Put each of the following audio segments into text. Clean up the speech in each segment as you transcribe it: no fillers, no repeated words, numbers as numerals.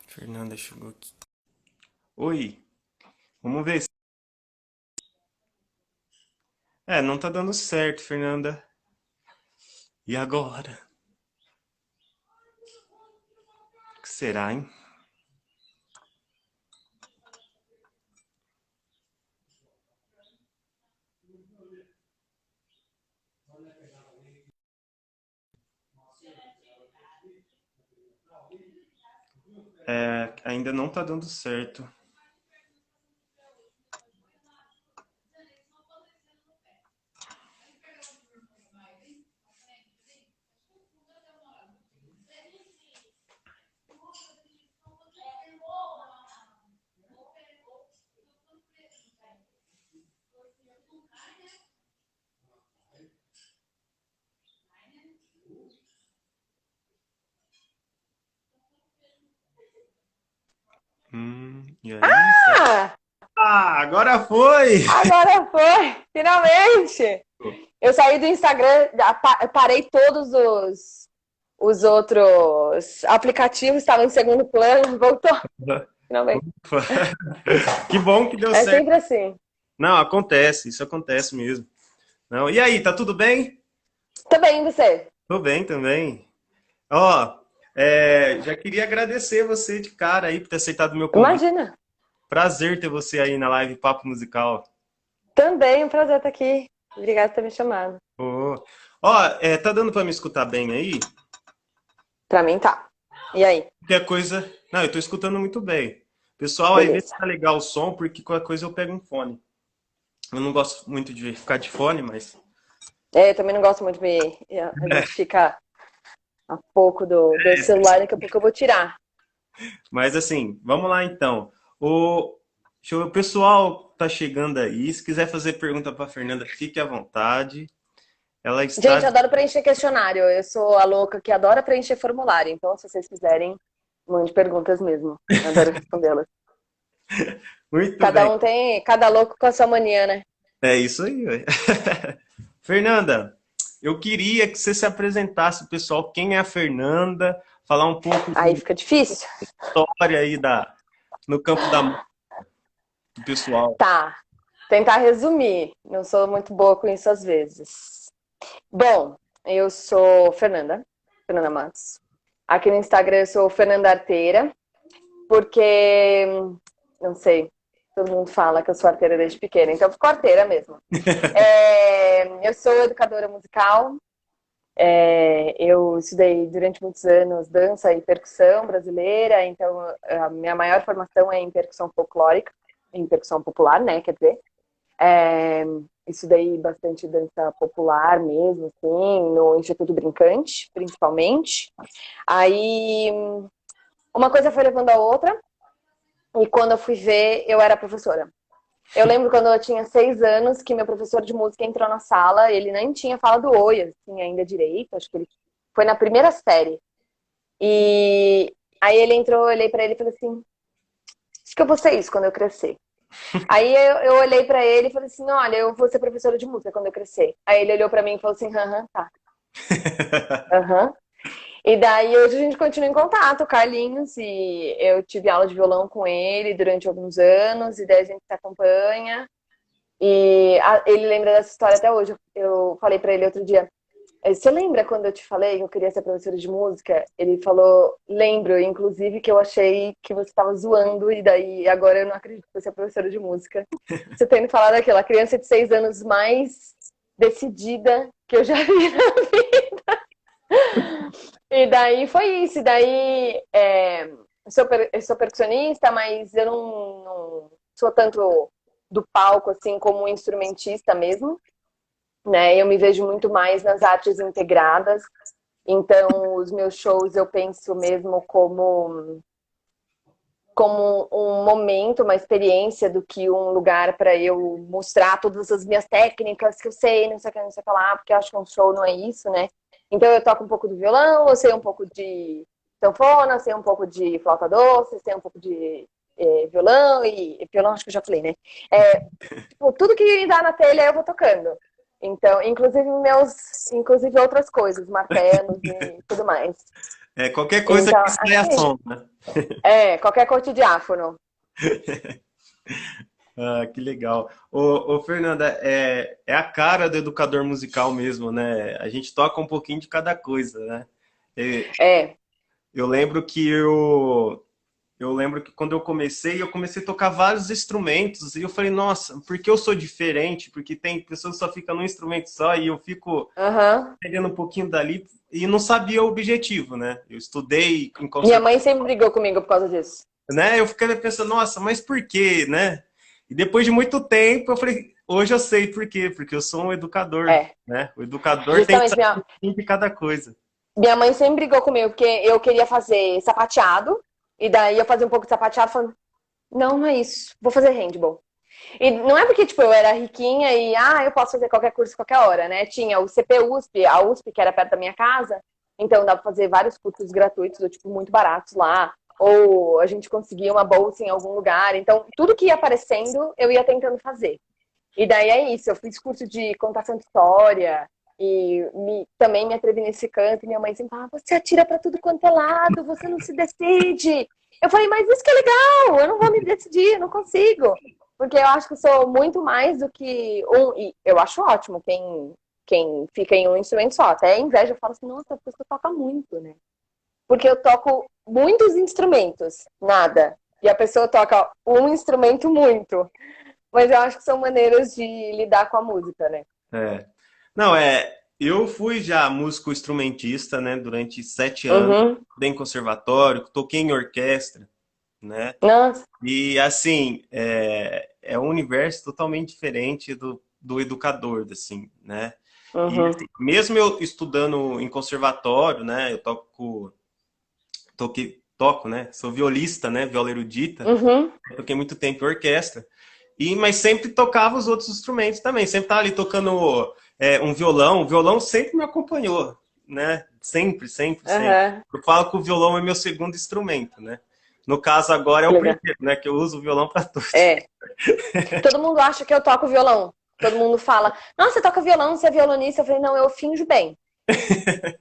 Fernanda chegou aqui. Oi, vamos ver. Não tá dando certo, Fernanda. E agora? O que será, hein? Ainda não tá dando certo. E aí? Ah, Agora foi! agora foi! Finalmente! Eu saí do Instagram, parei todos os outros aplicativos, estavam em segundo plano, voltou, finalmente. Que bom que deu É certo. sempre assim. Não, acontece, isso acontece mesmo. Não, e aí, tá tudo bem? Tô bem, e você? Tô bem também. Ó, já queria agradecer você de cara aí por ter aceitado o meu convite. Imagina. Prazer ter você aí na live Papo Musical. Também um prazer estar aqui. Obrigada por ter me chamado. Ô, Ó, tá dando pra me escutar bem aí? Pra mim tá. E aí? Qualquer coisa. Não, eu tô escutando muito bem. Pessoal, aí vê se Beleza. tá legal o som, porque qualquer coisa eu pego um fone. Eu não gosto muito de ficar de fone, mas. É, eu também não gosto muito de me. A gente fica a pouco do celular, daqui a pouco eu vou tirar. Mas assim, vamos lá então. O pessoal tá chegando aí. Se quiser fazer pergunta para Fernanda, fique à vontade. Ela Gente, está eu adoro preencher questionário. Eu sou a louca que adora preencher formulário. Então, se vocês quiserem, mande perguntas mesmo. Eu adoro respondê-las. muito Cada bem. um tem, cada louco com a sua mania, né? É isso aí, ué. Fernanda, eu queria que você se apresentasse, pessoal, quem é a Fernanda, falar um pouco Aí de fica difícil. história aí no campo da música do pessoal. Tá. Tentar resumir. Não sou muito boa com isso às vezes. Bom, eu sou Fernanda Matos. Aqui no Instagram eu sou Fernanda Arteira, porque, não sei, todo mundo fala que eu sou arteira desde pequena, então eu fico arteira mesmo. Eu sou educadora musical, eu estudei durante muitos anos dança e percussão brasileira, então a minha maior formação é em percussão folclórica, em percussão popular, né, quer dizer. É, Estudei bastante dança popular mesmo, assim, no Instituto Brincante, principalmente. Aí, uma coisa foi levando a outra, e quando eu fui ver, eu era professora. Eu lembro quando eu tinha 6 anos que meu professor de música entrou na sala, ele nem tinha falado oi, assim, ainda direito, acho que ele foi na primeira série. E aí ele entrou, eu olhei pra ele e falei assim, acho que eu vou ser isso quando eu crescer. Aí eu olhei pra ele e falei assim, olha, eu vou ser professora de música quando eu crescer. Aí ele olhou pra mim e falou assim, aham, tá, aham. E daí hoje a gente continua em contato, Carlinhos, e eu tive aula de violão com ele durante alguns anos, e daí a gente se acompanha. Ele lembra dessa história até hoje. Eu falei pra ele outro dia, você lembra quando eu te falei que eu queria ser professora de música? Ele falou, lembro, inclusive que eu achei que você estava zoando, e daí agora eu não acredito que você é professora de música. Você tem me falado daquela criança de 6 anos mais decidida que eu já vi na vida. E daí foi isso. E daí eu sou percussionista, mas eu não sou tanto do palco assim como instrumentista mesmo, né? Eu me vejo muito mais nas artes integradas. Então, os meus shows eu penso mesmo como um momento, uma experiência do que um lugar para eu mostrar todas as minhas técnicas que eu sei, não sei o que, não sei o que lá, porque eu acho que um show não é isso, né? Então eu toco um pouco do violão, eu sei um pouco de sanfona, sei um pouco de flauta doce, sei um pouco de violão, e violão acho que eu já falei, né? Tipo, tudo que dá na telha eu vou tocando. Então, inclusive outras coisas, martelos e tudo mais. Qualquer coisa Então, que acho saia que som, né? qualquer cor de diáfono. Ah, que legal. Fernanda, é a cara do educador musical mesmo, né? A gente toca um pouquinho de cada coisa, né? É, É, Eu lembro que eu lembro que quando eu comecei a tocar vários instrumentos e eu falei, nossa, por que eu sou diferente? Porque tem pessoas que só ficam num instrumento só e eu fico aham. pegando um pouquinho dali e não sabia o objetivo, né? Eu estudei em Minha conservatório, mãe sempre brigou comigo por causa disso. né? Eu fiquei pensando, nossa, mas por quê, né? E depois de muito tempo eu falei, hoje eu sei por quê, porque eu sou um educador, É, né? O educador tem que justamente, saber um pouquinho de cada coisa. minha mãe sempre brigou comigo, porque eu queria fazer sapateado, e daí eu fazia um pouco de sapateado, falando, não, não é isso, vou fazer handball. E não é porque, tipo, eu era riquinha e, eu posso fazer qualquer curso qualquer hora, né? Tinha o CP USP, a USP, que era perto da minha casa, então dá pra fazer vários cursos gratuitos, ou, tipo, muito baratos lá, ou a gente conseguia uma bolsa em algum lugar, então tudo que ia aparecendo, eu ia tentando fazer. E daí é isso, eu fiz curso de contação de história, e também me atrevi nesse canto, e minha mãe sempre falava, você atira pra tudo quanto é lado, você não se decide. Eu falei, mas isso que é legal, eu não vou me decidir, eu não consigo. Porque eu acho que eu sou muito mais do que um. E eu acho ótimo quem fica em um instrumento só. Até inveja, eu falo assim, nossa, a pessoa toca muito, né? Porque eu toco muitos instrumentos, nada. E a pessoa toca um instrumento muito. Mas eu acho que são maneiras de lidar com a música, né? É. Não, eu fui já músico instrumentista, né, durante 7 anos, Uhum. estudei em conservatório, toquei em orquestra, né, Nossa. e assim, é um universo totalmente diferente do educador, assim, né, e Uhum. assim, mesmo eu estudando em conservatório, né, toco, né, sou violista, né, viola erudita, Uhum. toquei muito tempo em orquestra, mas sempre tocava os outros instrumentos também. Sempre estava ali tocando um violão. O violão sempre me acompanhou, né? Sempre, sempre, sempre. Aham. Eu falo que o violão é meu segundo instrumento, né? No caso agora é Que o legal. primeiro, né? Que eu uso o violão para tudo. É. Todo mundo acha que eu toco violão. Todo mundo fala, nossa, você toca violão, você é violonista. Eu falei, não, eu finjo bem.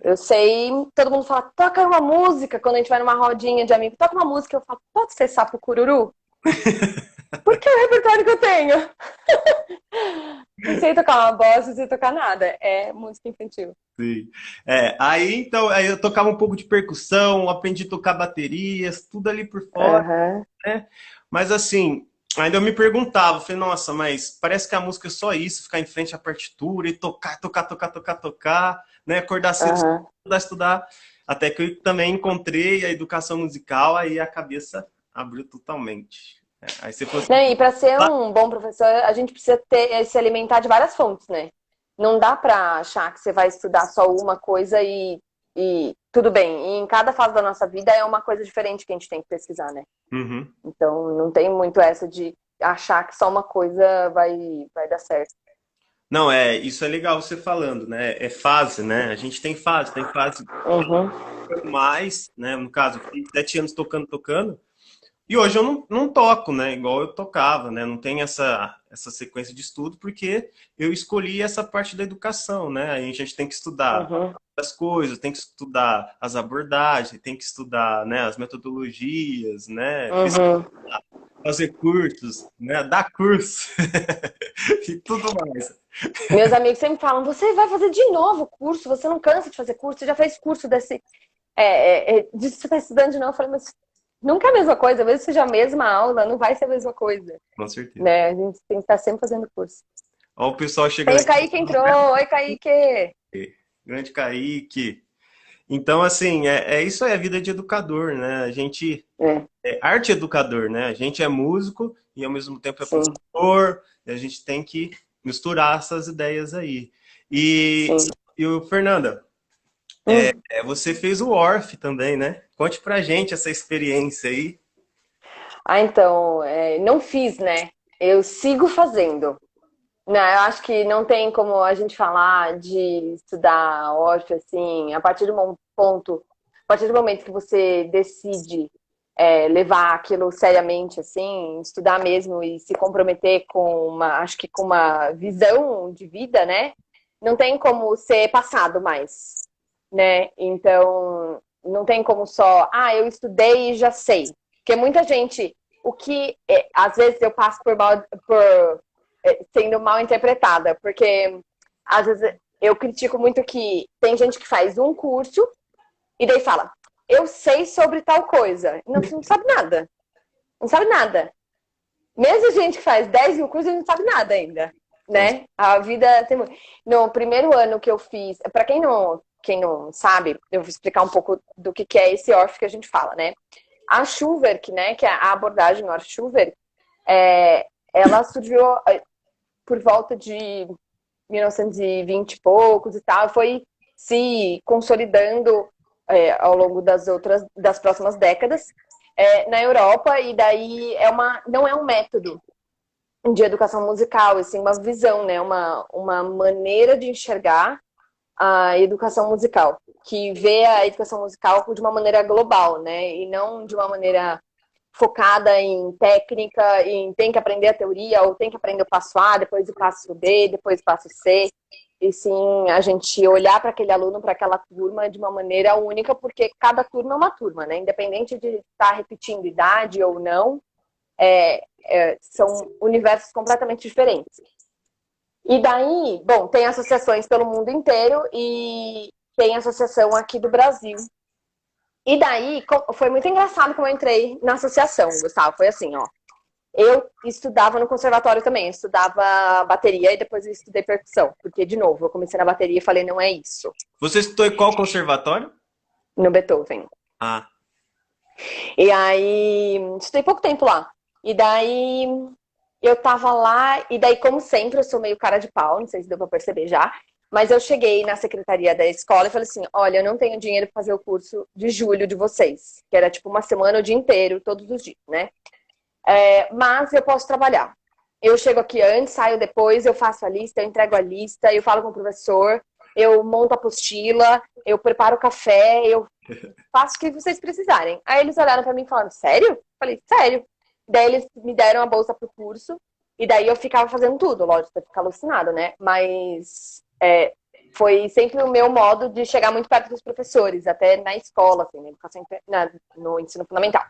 Eu sei, todo mundo fala, toca uma música quando a gente vai numa rodinha de amigos, toca uma música. Eu falo, pode ser sapo cururu? Porque é o repertório que eu tenho. Não sei tocar uma bossa, não sei tocar nada. É música infantil. Sim. Aí eu tocava um pouco de percussão, aprendi a tocar baterias, tudo ali por fora, Aham, né? Mas assim, ainda eu me perguntava, falei, nossa, mas parece que a música é só isso, ficar em frente à partitura e tocar, tocar, tocar, tocar, tocar, né? Acordar cedo, aham. estudar, estudar. Até que eu também encontrei a educação musical, aí a cabeça abriu totalmente. Aí você falou Não, assim, e para ser um bom professor, a gente precisa se alimentar de várias fontes, né? Não dá para achar que você vai estudar só uma coisa e tudo bem. E em cada fase da nossa vida é uma coisa diferente que a gente tem que pesquisar, né? uhum. Então não tem muito essa de achar que só uma coisa vai dar certo. Não, isso é legal você falando, né? É fase, né? A gente tem fase Uhum, mais, né? No caso, eu fiquei 7 anos tocando, tocando. E hoje eu não toco, né? Igual eu tocava, né? Não tem essa sequência de estudo porque eu escolhi essa parte da educação, né? Aí a gente tem que estudar uhum, as coisas, tem que estudar as abordagens, tem que estudar, né, as metodologias, né? uhum. Fazer cursos, né? Dar curso e tudo mais. Meus amigos sempre falam: você vai fazer de novo curso, você não cansa de fazer curso, você já fez curso disso que você está estudando de novo. Eu falei, mas nunca é a mesma coisa, mesmo que seja a mesma aula, não vai ser a mesma coisa. Com certeza. Né? A gente tem que estar sempre fazendo curso. Olha o pessoal chegando Tem o aqui. Kaique entrou, oi Kaique. Grande Kaique. Então, assim, isso é a vida de educador, né? A gente É, é arte educador, né? A gente é músico e ao mesmo tempo é sim, professor, e a gente tem que misturar essas ideias aí. E, sim. e o Fernanda, Hum. você fez o Orff também, né? Conte pra gente essa experiência aí. Então, não fiz, né? Eu sigo fazendo. Não, eu acho que não tem como a gente falar de estudar OSH, assim, a partir de um ponto. partir do momento que você decide levar aquilo seriamente, assim, estudar mesmo e se comprometer acho que com uma visão de vida, né? Não tem como ser passado mais, né? Então, não tem como só, eu estudei e já sei. Porque muita gente, às vezes eu passo sendo mal interpretada, porque às vezes eu critico muito que tem gente que faz um curso e daí fala, eu sei sobre tal coisa. Não, você não sabe nada. Não sabe nada. Mesmo gente que faz 10 mil cursos, não sabe nada ainda, né? A vida tem... No primeiro ano que eu fiz... Para quem não sabe, eu vou explicar um pouco do que é esse ORF que a gente fala, né? A Schulwerk, né? Que é a abordagem ORF Schulwerk, ela surgiu por volta de 1920 e poucos e tal. Foi se consolidando ao longo das próximas décadas na Europa, e daí não é um método de educação musical, e sim uma visão, né? Uma maneira de enxergar a educação musical, que vê a educação musical de uma maneira global, né? E não de uma maneira focada em técnica, em tem que aprender a teoria, ou tem que aprender o passo A, depois o passo B, depois o passo C. E sim, a gente olhar para aquele aluno, para aquela turma de uma maneira única, porque cada turma é uma turma, né? Independente de estar repetindo idade ou não, são universos completamente diferentes. E daí, bom, tem associações pelo mundo inteiro e tem associação aqui do Brasil. E daí, foi muito engraçado como eu entrei na associação, Gustavo. Foi assim, ó. Eu estudava no conservatório também, eu estudava bateria e depois eu estudei percussão. Porque, de novo, eu comecei na bateria e falei, não é isso. Você estudou em qual conservatório? No Beethoven. Ah. E aí, estudei pouco tempo lá. E daí, eu tava lá, e daí, como sempre, eu sou meio cara de pau, não sei se deu pra perceber já. Mas eu cheguei na secretaria da escola e falei assim, olha, eu não tenho dinheiro pra fazer o curso de julho de vocês. Que era tipo uma semana, o dia inteiro, todos os dias, né? Mas eu posso trabalhar. Eu chego aqui antes, saio depois, eu faço a lista, eu entrego a lista, eu falo com o professor, eu monto a apostila, eu preparo o café, eu faço o que vocês precisarem. Aí eles olharam pra mim e falaram, sério? Eu falei, sério. Daí eles me deram a bolsa pro curso, e daí eu ficava fazendo tudo, lógico, eu ficar alucinado, né? Mas foi sempre o meu modo de chegar muito perto dos professores, até na escola, assim, no ensino fundamental.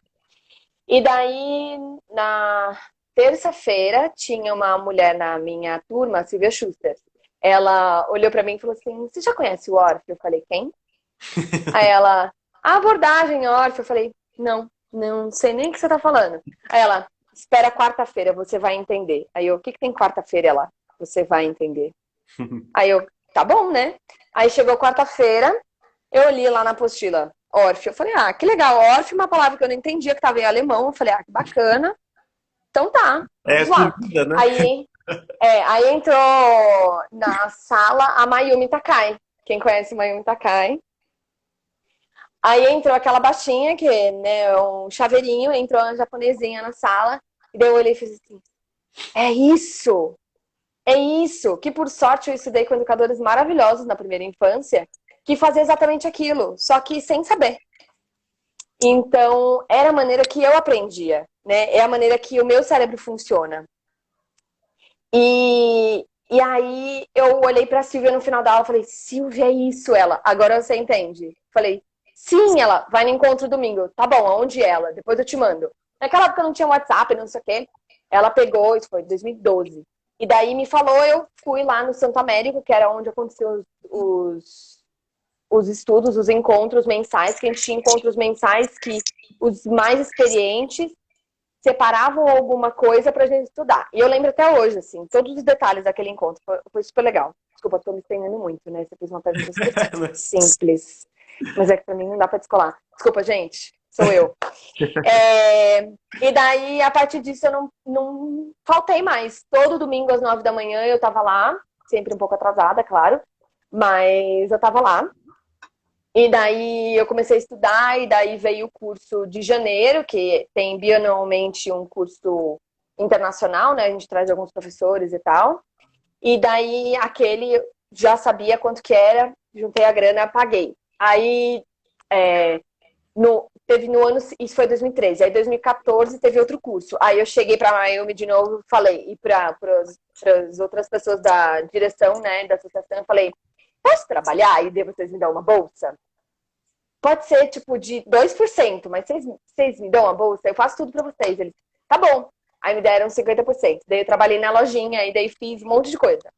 E daí, na terça-feira, tinha uma mulher na minha turma, a Silvia Schuster. Ela olhou pra mim e falou assim, você já conhece o Orff? Eu falei, quem? Aí ela, a abordagem Orff. Eu falei, não sei nem o que você tá falando. Aí ela, espera quarta-feira, você vai entender. Aí eu, o que tem quarta-feira? Ela, você vai entender. Aí eu, tá bom, né? Aí chegou quarta-feira, eu li lá na apostila, Orff. Eu falei, que legal, Orff, uma palavra que eu não entendia, que estava em alemão. Eu falei, que bacana. Então tá, vamos lá. Vida, né? Aí entrou na sala a Mayumi Takai. Quem conhece Mayumi Takai? Aí entrou aquela baixinha, que né, um chaveirinho, entrou uma japonesinha na sala. E daí eu olhei e fiz assim, é isso! É isso! Que por sorte eu estudei com educadores maravilhosos na primeira infância, que fazia exatamente aquilo, só que sem saber. Então, era a maneira que eu aprendia, né? É a maneira que o meu cérebro funciona. E aí, eu olhei pra Silvia no final da aula e falei, Silvia, é isso, ela. Agora você entende. Falei, sim, ela vai no encontro domingo. Tá bom, aonde ela? Depois eu te mando. Naquela época não tinha WhatsApp, não sei o quê. Ela pegou, isso foi em 2012. E daí me falou, eu fui lá no Santo Américo, que era onde aconteciam os estudos, os encontros mensais, que a gente tinha encontros mensais que os mais experientes separavam alguma coisa pra gente estudar. E eu lembro até hoje, assim, todos os detalhes daquele encontro. Foi super legal. Desculpa, tô me estendendo muito, né? Você fez uma pergunta super simples. Mas é que pra mim não dá pra descolar. Desculpa, gente. Sou eu. E daí, a partir disso, eu não faltei mais. Todo domingo, às 9 da manhã, eu tava lá. Sempre um pouco atrasada, claro. Mas eu tava lá. E daí, eu comecei a estudar. E daí, veio o curso de janeiro, que tem bianualmente um curso internacional, né? A gente traz alguns professores e tal. E daí, aquele já sabia quanto que era. Juntei a grana, paguei. Aí... Teve no ano, isso foi 2013, aí 2014 teve outro curso. Aí eu cheguei para Miami de novo, falei, e para as outras pessoas da direção, né, da associação, eu falei, posso trabalhar e daí vocês me dão uma bolsa? Pode ser tipo de 2%, mas vocês me dão uma bolsa? Eu faço tudo para vocês. Eles, tá bom. Aí me deram 50%. Daí eu trabalhei na lojinha e daí fiz um monte de coisa.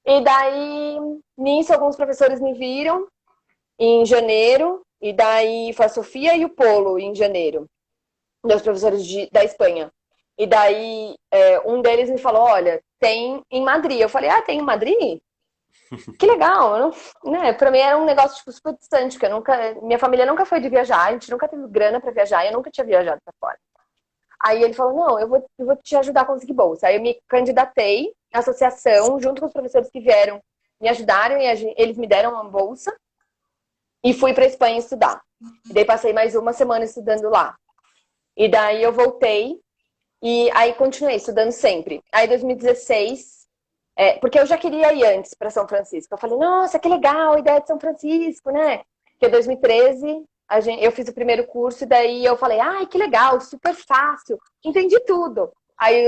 E daí, nisso, alguns professores me viram em janeiro, e daí foi a Sofia e o Polo em janeiro, dos professores da Espanha. E daí, um deles me falou, olha, tem em Madrid. Eu falei, tem em Madrid? Que legal, eu não, né? Pra mim era um negócio tipo, super distante, porque minha família nunca foi de viajar, a gente nunca teve grana pra viajar, e eu nunca tinha viajado pra fora. Aí ele falou, não, eu vou te ajudar a conseguir bolsa. Aí eu me candidatei à associação, junto com os professores que vieram, me ajudaram, e eles me deram uma bolsa, e fui pra Espanha estudar. E daí passei mais uma semana estudando lá. E daí eu voltei, e aí continuei estudando sempre. Aí em 2016... porque eu já queria ir antes para São Francisco. Eu falei, nossa, que legal a ideia de São Francisco, né? Porque em 2013 eu fiz o primeiro curso e daí eu falei, ai, que legal, super fácil, entendi tudo. Aí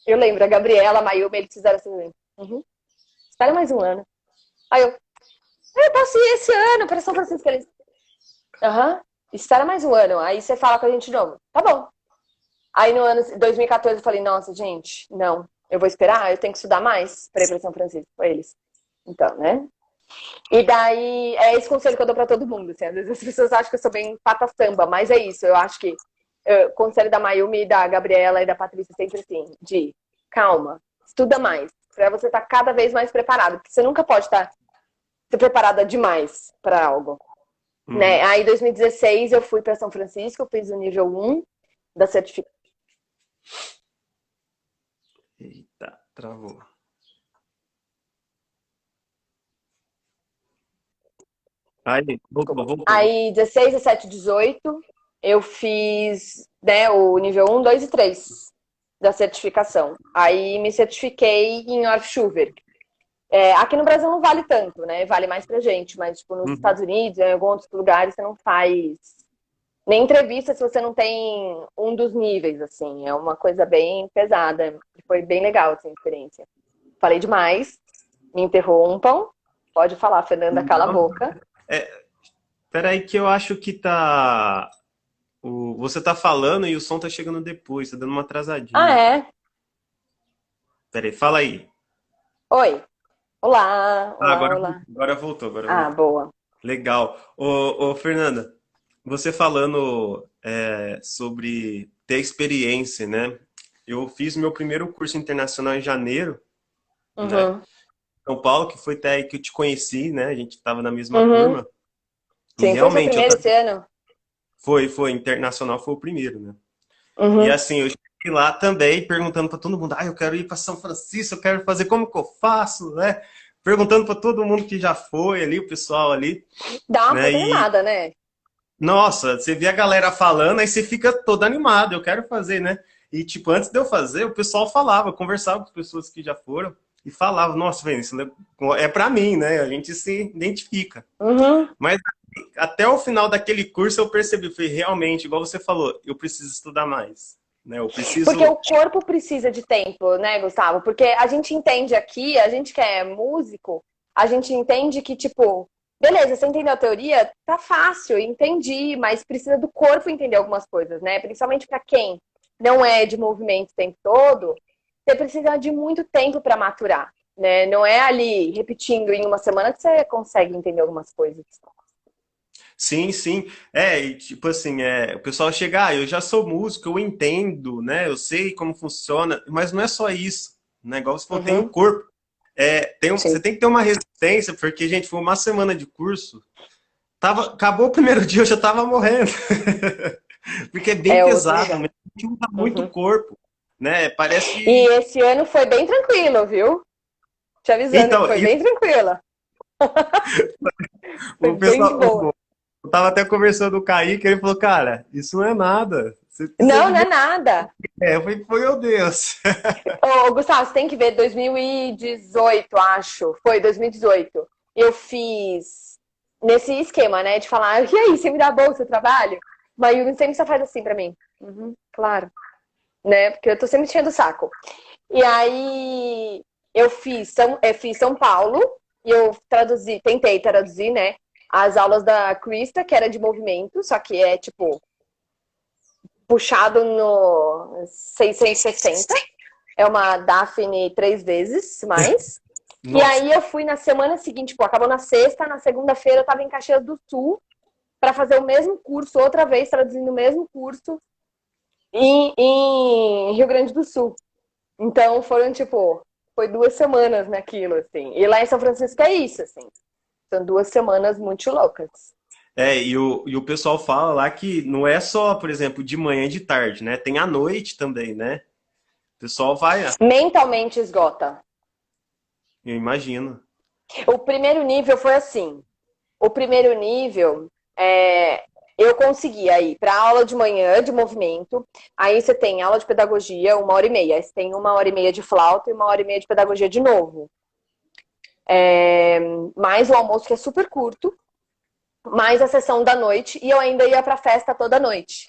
eu lembro, a Gabriela, a Mayumi, eles fizeram assim, espera mais um ano. Aí eu posso ir esse ano para São Francisco. Eles, espera mais um ano, aí você fala com a gente de novo. Tá bom. Aí no ano 2014 eu falei, nossa, gente, não. Eu vou esperar, eu tenho que estudar mais para ir para São Francisco com eles. Então, né? E daí, é esse conselho que eu dou para todo mundo. Assim, às vezes as pessoas acham que eu sou bem pata-samba, mas é isso. Eu acho que o conselho da Mayumi, da Gabriela e da Patrícia sempre assim, de calma, estuda mais, para você estar cada vez mais preparado, porque você nunca pode estar preparada demais para algo. Né? Aí, em 2016, eu fui para São Francisco, eu fiz o nível 1 da certificação. Eita, travou. Aí, voltou. Aí, 16, 17, 18, eu fiz, né, o nível 1, 2 e 3 da certificação. Aí me certifiquei em Orfschuber. Aqui no Brasil não vale tanto, né? Vale mais pra gente, mas tipo, nos Estados Unidos, em alguns outros lugares, você não faz nem entrevista se você não tem um dos níveis, assim. É uma coisa bem pesada. Foi bem legal essa experiência. Falei demais. Me interrompam. Pode falar, Fernanda, cala a boca. Peraí que eu acho que tá... Você tá falando e o som tá chegando depois, tá dando uma atrasadinha. Ah, é? Peraí, fala aí. Oi. Olá, olá, olá. Agora voltou. Boa. Legal. Ô, Fernanda, você falando sobre ter experiência, né? Eu fiz meu primeiro curso internacional em janeiro, né? São Paulo, que foi até aí que eu te conheci, né? A gente estava na mesma turma. Sim, e realmente, foi o primeiro esse ano? Foi, internacional foi o primeiro, né? E Uhum. assim, eu cheguei lá também perguntando para todo mundo, eu quero ir para São Francisco, eu quero fazer como que eu faço, né? Perguntando para todo mundo que já foi ali, o pessoal ali. Dá uma né? puta animada, né? Nossa, você vê a galera falando, aí você fica todo animado, eu quero fazer, né? E, tipo, antes de eu fazer, o pessoal falava, conversava com as pessoas que já foram e falava, nossa, velho, isso é pra mim, né? A gente se identifica. Uhum. Mas até o final daquele curso eu percebi, foi realmente, igual você falou, eu preciso estudar mais, né? Eu preciso... Porque o corpo precisa de tempo, né, Gustavo? Porque a gente entende aqui, a gente que é músico, a gente entende que, tipo, beleza, você entendeu a teoria? Tá fácil, entendi, mas precisa do corpo entender algumas coisas, né? Principalmente para quem não é de movimento o tempo todo, você precisa de muito tempo para maturar, né? Não é ali repetindo em uma semana que você consegue entender algumas coisas. Sim, sim. E tipo assim, o pessoal chega, eu já sou músico, eu entendo, né? Eu sei como funciona, mas não é só isso. O negócio falou, tem o corpo. Você tem que ter uma resistência, porque, gente, foi uma semana de curso. Acabou o primeiro dia, eu já tava morrendo. Porque é bem pesado, mas a gente usa muito o corpo, né? Parece. E esse ano foi bem tranquilo, viu? Te avisando Então, que foi bem tranquila. Foi o bem de pessoal, boa. eu tava até conversando com o Kaique, ele falou, cara, isso não é nada. Não é nada. Eu falei, meu Deus. Ô, Gustavo, você tem que ver 2018, acho. Foi 2018. Eu fiz nesse esquema, né? De falar, e aí, você me dá a bolsa, eu trabalho? Mas Yuri sempre só faz assim pra mim. Uhum, claro. Né? Porque eu tô sempre enchendo o saco. E aí fiz São Paulo e eu tentei traduzir, né? As aulas da Krista, que era de movimento, só que é tipo puxado no 660. É uma Daphne 3 vezes mais. E Nossa. aí eu fui na semana seguinte, tipo, acabou na sexta, na segunda-feira eu tava em Caxias do Sul para fazer o mesmo curso, outra vez traduzindo o mesmo curso em Rio Grande do Sul. Então foram, tipo, foi 2 semanas naquilo, assim. E lá em São Francisco é isso, assim. São 2 semanas muito loucas. E o pessoal fala lá que não é só, por exemplo, de manhã e de tarde, né? Tem à noite também, né? O pessoal vai, Mentalmente esgota. eu imagino. O primeiro nível foi assim. O primeiro nível, eu conseguia ir para aula de manhã de movimento. Aí você tem aula de pedagogia, 1h30. Aí você tem 1h30 de flauta e 1h30 de pedagogia de novo. Mais o almoço, que é super curto. Mais a sessão da noite. E eu ainda ia pra festa toda noite.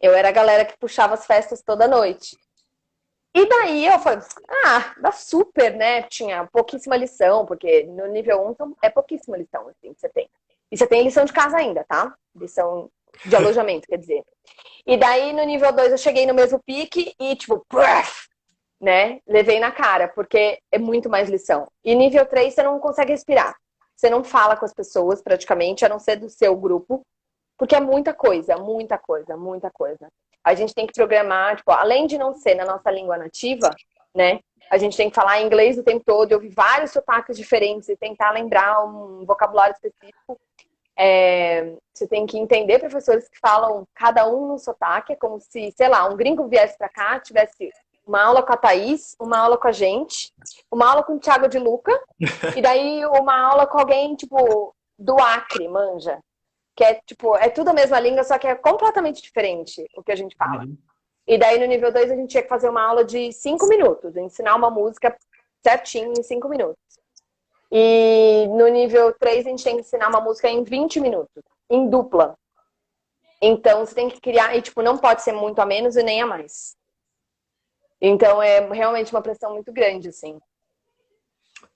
Eu era a galera que puxava as festas toda noite. E daí eu falei, dá super, né? Tinha pouquíssima lição, porque no nível 1 é pouquíssima lição, assim, que você tem. E você tem lição de casa ainda, tá? Lição de alojamento, quer dizer. E daí no nível 2 eu cheguei no mesmo pique e, tipo, né? Levei na cara, porque é muito mais lição. E nível 3 você não consegue respirar. Você não fala com as pessoas praticamente, a não ser do seu grupo. Porque é muita coisa, muita coisa, muita coisa. A gente tem que programar, tipo, além de não ser na nossa língua nativa, né? A gente tem que falar inglês o tempo todo, ouvir vários sotaques diferentes e tentar lembrar um vocabulário específico. Você tem que entender professores que falam cada um no sotaque, é como se, sei lá, um gringo viesse pra cá, tivesse uma aula com a Thaís, uma aula com a gente, uma aula com o Thiago de Luca, e daí uma aula com alguém, tipo, do Acre, manja. Que é, tipo, é tudo a mesma língua, só que é completamente diferente o que a gente fala. Uhum. E daí no nível 2 a gente tinha que fazer uma aula de 5 minutos, ensinar uma música certinho em 5 minutos. E no nível 3 a gente tem que ensinar uma música em 20 minutos, em dupla. Então você tem que criar, e tipo, não pode ser muito a menos e nem a mais. Então é realmente uma pressão muito grande, assim.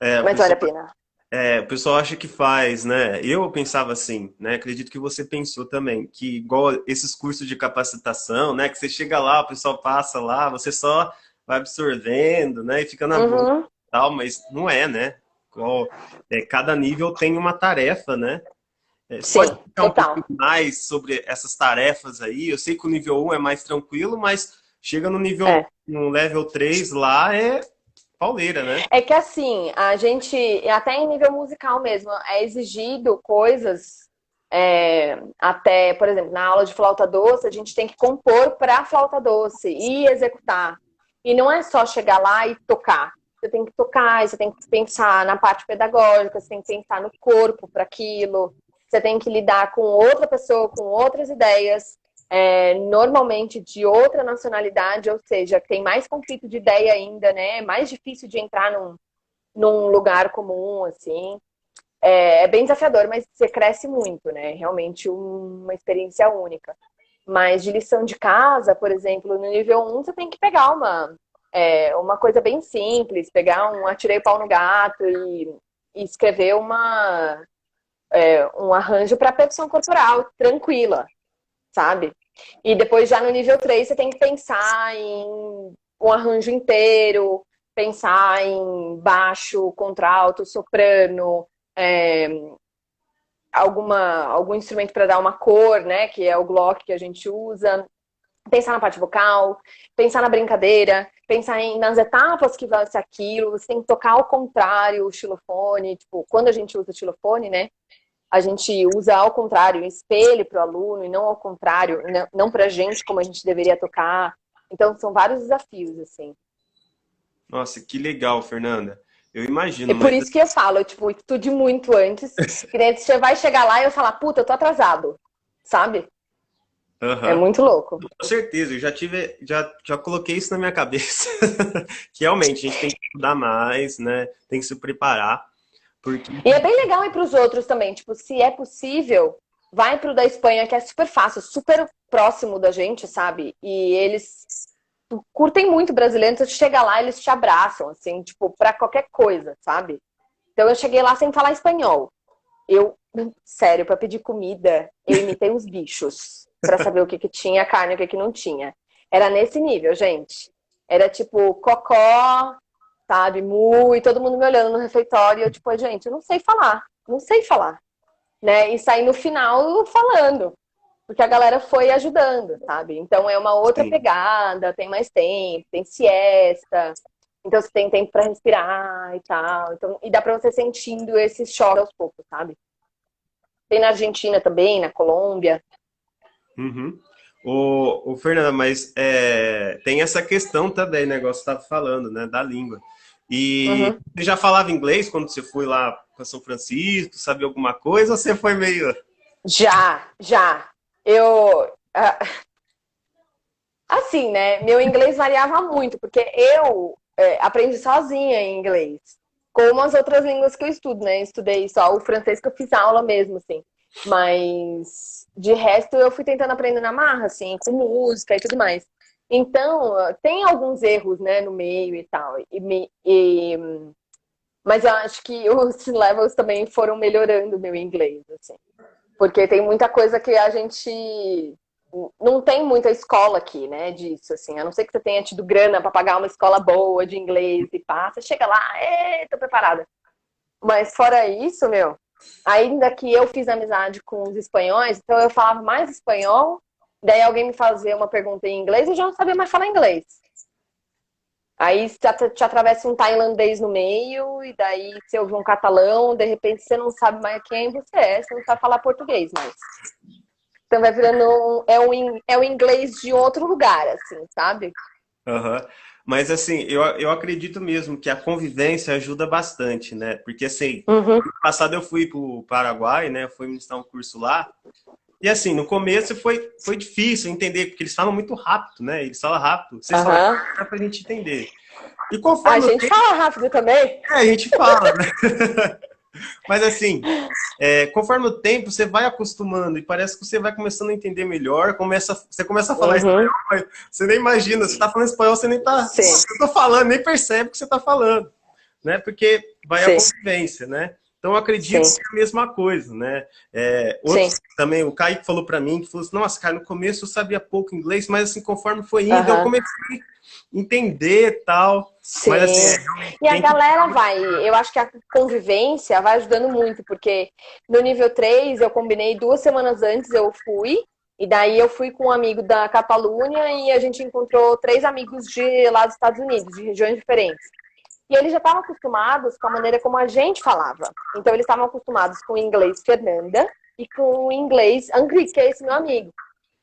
É, o Mas vale pessoal, a pena. o pessoal acha que faz, né? Eu pensava assim, né? Acredito que você pensou também, que igual esses cursos de capacitação, né? Que você chega lá, o pessoal passa lá, você só vai absorvendo, né? E fica na boa Uhum. e tal, mas não é, né? Cada nível tem uma tarefa, né? Você pode Sim, explicar um total. pouquinho mais sobre essas tarefas aí? Eu sei que o nível 1 é mais tranquilo, mas chega É. no level 3 lá é pauleira, né? É que assim, a gente, até em nível musical mesmo, é exigido coisas, até, por exemplo, na aula de flauta doce, a gente tem que compor para flauta doce e executar. E não é só chegar lá e tocar. Você tem que tocar, você tem que pensar na parte pedagógica, você tem que pensar no corpo para aquilo, você tem que lidar com outra pessoa, com outras ideias, normalmente de outra nacionalidade, ou seja, tem mais conflito de ideia ainda, né? É mais difícil de entrar num lugar comum, assim. É bem desafiador, mas você cresce muito, né? Realmente uma experiência única. Mas de lição de casa, por exemplo, no nível 1, você tem que pegar uma coisa bem simples, pegar atirei o pau no gato e escrever um arranjo para percussão corporal, tranquila, sabe? E depois, já no nível 3 você tem que pensar em um arranjo inteiro, pensar em baixo, contralto, soprano, é, algum instrumento para dar uma cor, né? Que é o Glock que a gente usa. Pensar na parte vocal, pensar na brincadeira, pensar nas etapas que vai ser aquilo. Você tem que tocar ao contrário o xilofone. Tipo, quando a gente usa xilofone, né? A gente usa ao contrário, o espelho para o aluno e não ao contrário, não para a gente como a gente deveria tocar. Então, são vários desafios, assim. Nossa, que legal, Fernanda. Eu É imagino, por mas isso que eu falo, eu, tipo, estude muito antes, que daí você vai chegar lá e eu falar, puta, eu tô atrasado, sabe? É aham. muito louco. Com certeza, eu já coloquei isso na minha cabeça. Que realmente a gente tem que estudar mais, né? Tem que se preparar. Porque... E é bem legal ir para os outros também. Tipo, se é possível, vai pro da Espanha, que é super fácil, super próximo da gente, sabe? E eles curtem muito brasileiro, então tu chega lá, eles te abraçam, assim, tipo, pra qualquer coisa, sabe? Então eu cheguei lá sem falar espanhol. Eu, sério, pra pedir comida, eu imitei uns bichos pra saber o que que tinha carne e o que que não tinha. Era nesse nível, gente. Era tipo cocó, sabe, mu, e todo mundo me olhando no refeitório, e eu tipo, gente, eu não sei falar, não sei falar, né? E saí no final falando, porque a galera foi ajudando, sabe? Então é uma outra Sim. pegada, tem mais tempo, tem siesta, então você tem tempo pra respirar e tal. Então, e dá pra você sentindo esses choques aos poucos, sabe? Tem na Argentina também, na Colômbia. Uhum. O Fernanda, mas tem essa questão também, né, negócio que você estava falando, né, da língua. E Uhum. você já falava inglês quando você foi lá para São Francisco, sabia alguma coisa, ou você foi meio... Já, já. Eu, assim, né? Meu inglês variava muito, porque eu aprendi sozinha em inglês. Como as outras línguas que eu estudo, né? Estudei só o francês que eu fiz aula mesmo, assim. Mas de resto eu fui tentando aprender na marra, assim, com música e tudo mais. Então, tem alguns erros, né, no meio e tal. Mas eu acho que os levels também foram melhorando o meu inglês, assim. Porque tem muita coisa que a gente não tem muita escola aqui, né, disso, assim. A não ser que você tenha tido grana para pagar uma escola boa de inglês e pá, você chega lá, tô preparada. Mas fora isso, meu, ainda que eu fiz amizade com os espanhóis, então eu falava mais espanhol, daí alguém me fazia uma pergunta em inglês, eu já não sabia mais falar inglês. Aí te atravessa um tailandês no meio, e daí você ouve um catalão, de repente você não sabe mais quem você é, você não sabe falar português mais. Então vai virando é um inglês de outro lugar, assim, sabe? Aham. Mas assim, eu acredito mesmo que a convivência ajuda bastante, né? Porque assim, Uhum. no passado eu fui para o Paraguai, né? Fui ministrar um curso lá. E assim, no começo foi difícil entender, porque eles falam muito rápido, né? Eles falam rápido. Vocês falam Aham. rápido, dá pra gente entender. E A conforme o gente tempo, fala rápido também. a gente fala, né? Mas assim, conforme o tempo, você vai acostumando e parece que você vai começando a entender melhor, você começa a falar Uhum. espanhol, mas você nem imagina, você tá falando espanhol, você nem tá. Sim, Eu tô falando, nem percebe o que você tá falando, né? Porque vai a sim, convivência, né? Então eu acredito sim, que é a mesma coisa, né? Outros sim. também, o Kaique falou para mim, que falou assim, nossa, cara, no começo eu sabia pouco inglês, mas assim, conforme foi indo, eu Aham. comecei a entender tal. Mas assim, Sim. realmente E a tem que. galera vai, eu acho que a convivência vai ajudando muito, porque no nível 3 eu combinei 2 semanas antes, eu fui, e daí eu fui com um amigo da Catalunha e a gente encontrou 3 amigos de lá dos Estados Unidos, de regiões diferentes. E eles já estavam acostumados com a maneira como a gente falava. Então eles estavam acostumados com o inglês Fernanda e com o inglês Angri, que é esse meu amigo.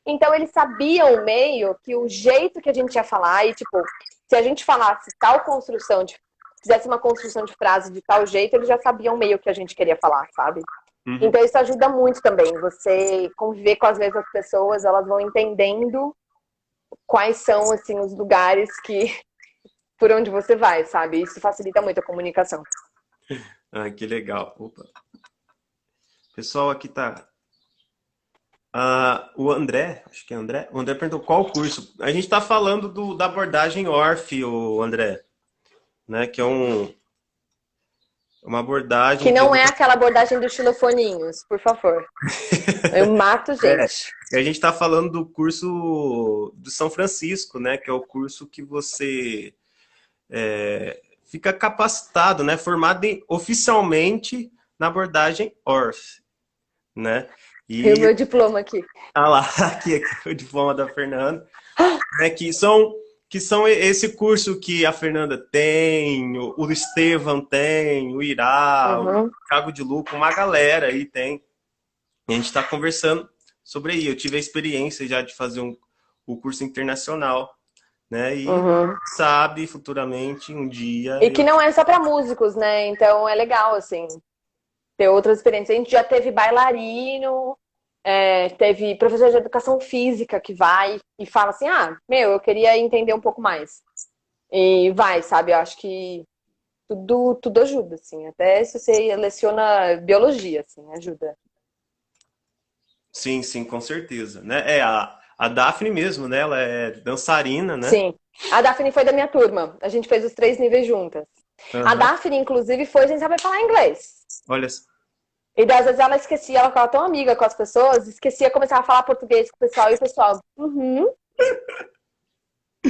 Então eles sabiam meio que o jeito que a gente ia falar, e tipo, se a gente falasse tal construção de. Fizesse uma construção de frase de tal jeito, eles já sabiam meio que a gente queria falar, sabe? Uhum. Então isso ajuda muito também. Você conviver com, às vezes, as pessoas, elas vão entendendo quais são, assim, os lugares que por onde você vai, sabe? Isso facilita muito a comunicação. Ah, que legal. Opa. O pessoal aqui tá. O André, acho que é André. O André perguntou qual curso. A gente está falando da abordagem ORF, o André, né? Que é uma abordagem Que de não é educação. aquela abordagem dos xilofoninhos, por favor. Eu mato É, gente. e a gente está falando do curso do São Francisco, né? Que é o curso que você fica capacitado, né? Formado oficialmente na abordagem ORF, né? E o E meu diploma aqui. lá, aqui é o diploma da Fernanda. Né, que são esse curso que a Fernanda tem, o Estevão tem, o Irá, o Uhum, Thiago de Luca, uma galera aí tem. E a gente está conversando sobre aí. Eu tive a experiência já de fazer o curso internacional, né? E uhum. sabe, futuramente, um dia E que eu. não é só para músicos, né? Então é legal, assim, ter outras experiências. A gente já teve bailarino, teve professor de educação física que vai e fala assim: ah, meu, eu queria entender um pouco mais. E vai, sabe? Eu acho que tudo ajuda, assim. Até se você leciona biologia, assim, ajuda. Sim, sim, com certeza, né? A Daphne mesmo, né? Ela é dançarina, né? Sim. A Daphne foi da minha turma. A gente fez os 3 níveis juntas. A Aham. Daphne, inclusive, foi sem saber falar inglês. Olha, E daí, às vezes ela esquecia, ela ficava tão amiga com as pessoas, esquecia, começava a falar português com o pessoal, e o pessoal,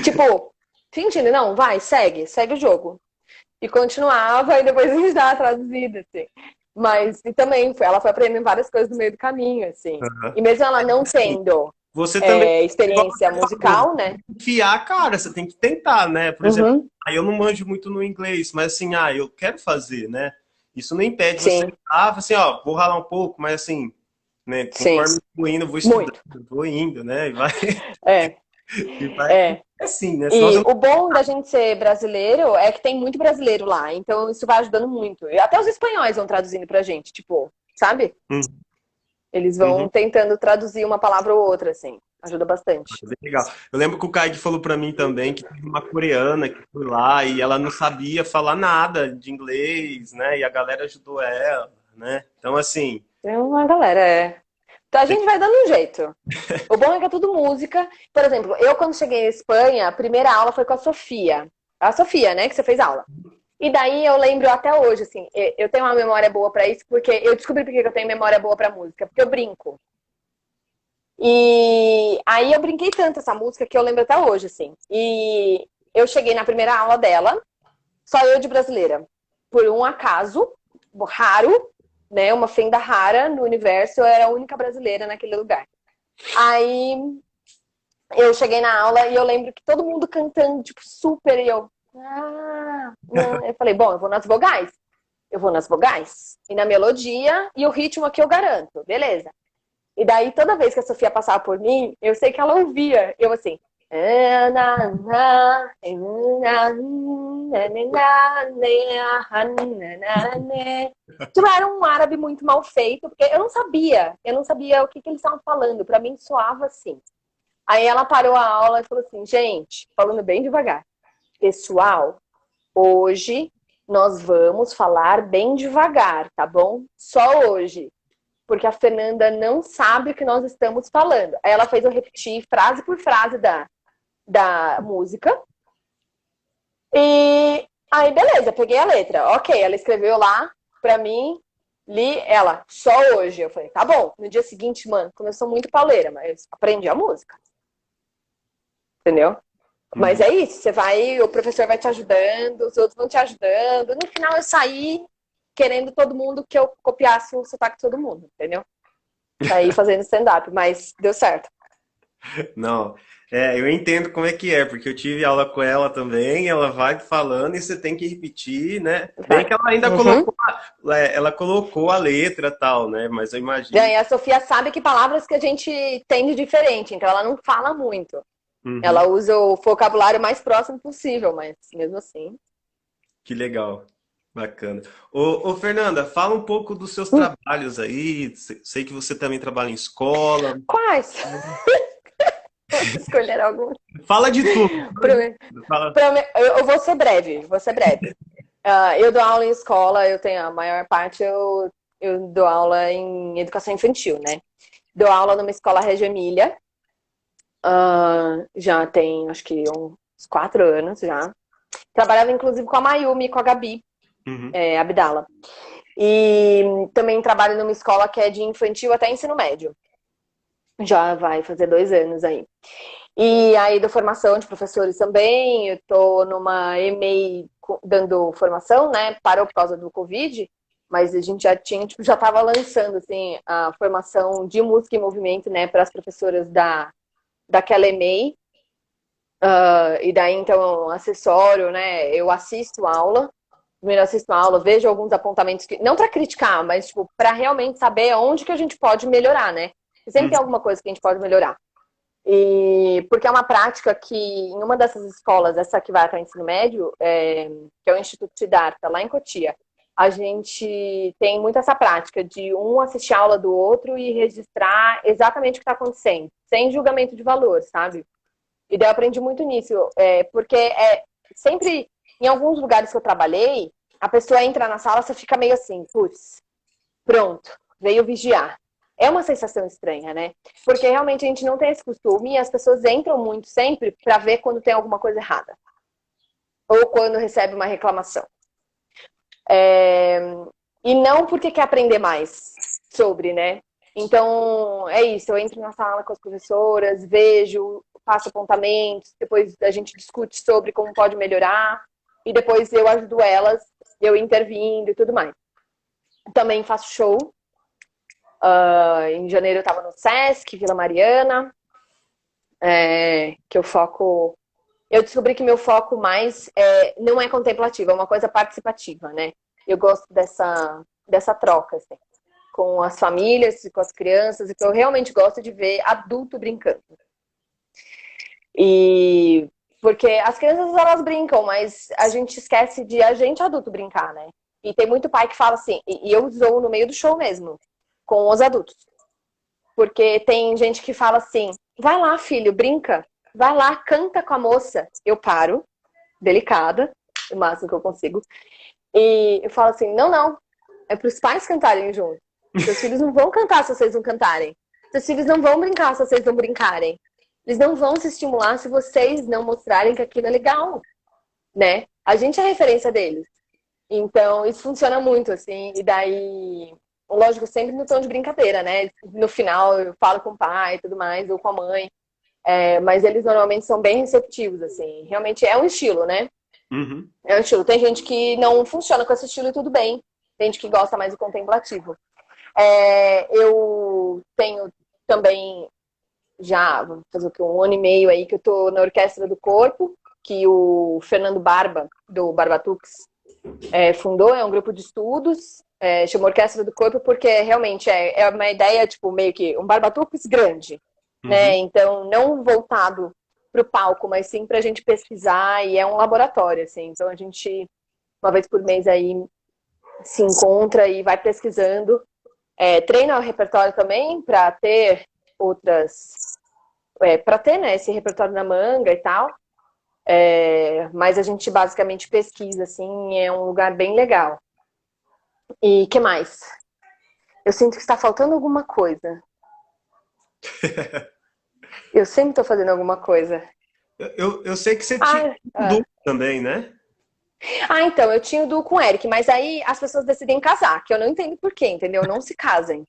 tipo, fingindo, não, vai, segue o jogo. E continuava, e depois a gente dava traduzida, assim. Mas, e também, ela foi aprendendo várias coisas no meio do caminho, assim. aham. E mesmo ela não Assim, tendo você também, igual experiência você falou, você musical, né? tem que enfiar a cara, você tem que tentar, né? Por exemplo, Uhum, aí eu não manjo muito no inglês, mas assim, eu quero fazer, né? Isso não impede você, sim, assim, ó, vou ralar um pouco, mas assim, né? sim, Conforme eu vou indo, eu vou estudando, muito. vou indo, né? E vai, É, e vai é. assim, né? Senão E você o bom da gente ser brasileiro é que tem muito brasileiro lá, então isso vai ajudando muito. E até os espanhóis vão traduzindo pra gente, tipo, sabe? não. Eles Uhum. vão tentando traduzir uma palavra ou outra, assim. Ajuda bastante. Bem legal. Eu lembro que o Kaique falou pra mim também que teve uma coreana que foi lá e ela não sabia falar nada de inglês, né? E a galera ajudou ela, né? Então, assim, Tem uma galera, é. Então a tem- gente vai dando um jeito. O bom é que é tudo música. Por exemplo, eu quando cheguei na Espanha, a primeira aula foi com a Sofia. A Sofia, né, que você fez aula. E daí eu lembro até hoje, assim, eu tenho uma memória boa pra isso, porque eu descobri por que eu tenho memória boa pra música, porque eu brinco. E aí eu brinquei tanto essa música que eu lembro até hoje, assim. E eu cheguei na primeira aula dela, só eu de brasileira. Por um acaso, raro, né? Uma fenda rara no universo, eu era a única brasileira naquele lugar. Aí eu cheguei na aula e eu lembro que todo mundo cantando, tipo, super, e eu. Eu falei, bom, eu vou nas vogais. Eu vou nas vogais. E na melodia e o ritmo aqui eu garanto. Beleza. E daí, toda vez que a Sofia passava por mim, eu sei que ela ouvia. Eu assim. Tipo, era um árabe muito mal feito, porque eu não sabia o que eles estavam falando. Para mim soava assim. Aí ela parou a aula e falou assim: gente, falando bem devagar, pessoal, hoje nós vamos falar bem devagar, tá bom? Só hoje porque a Fernanda não sabe o que nós estamos falando. Aí ela fez eu repetir frase por frase da música. E aí, beleza, peguei a letra. Ok, ela escreveu lá pra mim, li ela, só hoje. Eu falei, tá bom. No dia seguinte, mano, começou muito pauleira, mas aprendi a música, entendeu? Mas Uhum. é isso, você vai, o professor vai te ajudando, os outros vão te ajudando. No final eu saí querendo todo mundo que eu copiasse o sotaque de todo mundo, entendeu? Saí fazendo stand-up, mas deu certo. Não, eu entendo como é que é, porque eu tive aula com ela também, ela vai falando e você tem que repetir, né? Bem que Vai. ela ainda Uhum. colocou, ela colocou a letra e tal, né? Mas eu E imagino. aí a Sofia sabe que palavras que a gente tem de diferente, então ela não fala muito. Ela Uhum. usa o vocabulário mais próximo possível, mas mesmo assim. Que legal. Bacana. Ô, Fernanda, fala um pouco dos seus Hum, trabalhos aí. Sei que você também trabalha em escola. quais? Vamos escolher algum. Fala de tudo. Fala. Eu vou ser breve, vou ser breve. Eu dou aula em escola, eu tenho a maior parte, eu dou aula em educação infantil, né? Dou aula numa escola Reggio Emília, já tem acho que uns 4 anos já. Trabalhava inclusive com a Mayumi, com a Gabi, Uhum. Abdala. E também trabalho numa escola que é de infantil até ensino médio. Já vai fazer 2 anos aí. E aí dou formação de professores também. Eu tô numa EMEI dando formação, né? Parou por causa do Covid, mas a gente já tinha, tipo, já estava lançando assim a formação de música e movimento, né, para as professoras daquela EMEI. E daí então acessório, né? Eu assisto aula. Primeiro assisto a aula, vejo alguns apontamentos que não para criticar, mas tipo para realmente saber onde que a gente pode melhorar, né? Sempre tem alguma coisa que a gente pode melhorar. E porque é uma prática que em uma dessas escolas, essa que vai até o ensino médio, que é o Instituto Siddhartha, lá em Cotia, a gente tem muito essa prática de um assistir a aula do outro e registrar exatamente o que está acontecendo, sem julgamento de valor, sabe? E daí eu aprendi muito nisso, porque sempre, em alguns lugares que eu trabalhei, a pessoa entra na sala, você fica meio assim, putz, pronto, veio vigiar. É uma sensação estranha, né? Porque realmente a gente não tem esse costume e as pessoas entram muito sempre para ver quando tem alguma coisa errada. Ou quando recebe uma reclamação. E não porque quer aprender mais sobre, né? Então, é isso. Eu entro na sala com as professoras, vejo, faço apontamentos, depois a gente discute sobre como pode melhorar, e depois eu ajudo elas, eu intervindo e tudo mais. Também faço show. Em janeiro eu estava no Sesc, Vila Mariana, que eu foco... Eu descobri que meu foco mais não é contemplativo, é uma coisa participativa, né? Eu gosto dessa troca, assim, com as famílias, com as crianças, e que eu realmente gosto de ver adulto brincando. E porque as crianças, elas brincam, mas a gente esquece de a gente adulto brincar, né? E tem muito pai que fala assim, e eu zoo no meio do show mesmo, com os adultos. Porque tem gente que fala assim, vai lá, filho, brinca. Vai lá, canta com a moça. Eu paro, delicada, o máximo que eu consigo. E eu falo assim, não. É para os pais cantarem junto. Seus filhos não vão cantar se vocês não cantarem. Seus filhos não vão brincar se vocês não brincarem. Eles não vão se estimular se vocês não mostrarem que aquilo é legal, né? A gente é a referência deles. Então, isso funciona muito, assim. E daí, lógico, sempre no tom de brincadeira, né? No final, eu falo com o pai e tudo mais, ou com a mãe. Mas eles normalmente são bem receptivos, assim. Realmente é um estilo, né? Uhum. É um estilo. Tem gente que não funciona com esse estilo e tudo bem. Tem gente que gosta mais do contemplativo. Eu tenho também já, vou fazer o quê? 1 ano e meio aí que eu tô na Orquestra do Corpo, que o Fernando Barba, do Barbatux, fundou. É um grupo de estudos, chama Orquestra do Corpo, porque realmente é uma ideia, tipo, meio que um Barbatux grande. Né? Então, não voltado para o palco, mas sim para a gente pesquisar, e é um laboratório, assim. Então, a gente, uma vez por mês aí, se encontra e vai pesquisando. Treina o repertório também para ter para ter, né, esse repertório na manga e tal. Mas a gente basicamente pesquisa, assim, é um lugar bem legal. E que mais? Eu sinto que está faltando alguma coisa. Eu sempre estou fazendo alguma coisa. Eu sei que você tinha duplo também, né? Então, eu tinha o duo com o Eric, mas aí as pessoas decidem casar, que eu não entendo por quê, entendeu? Não se casem.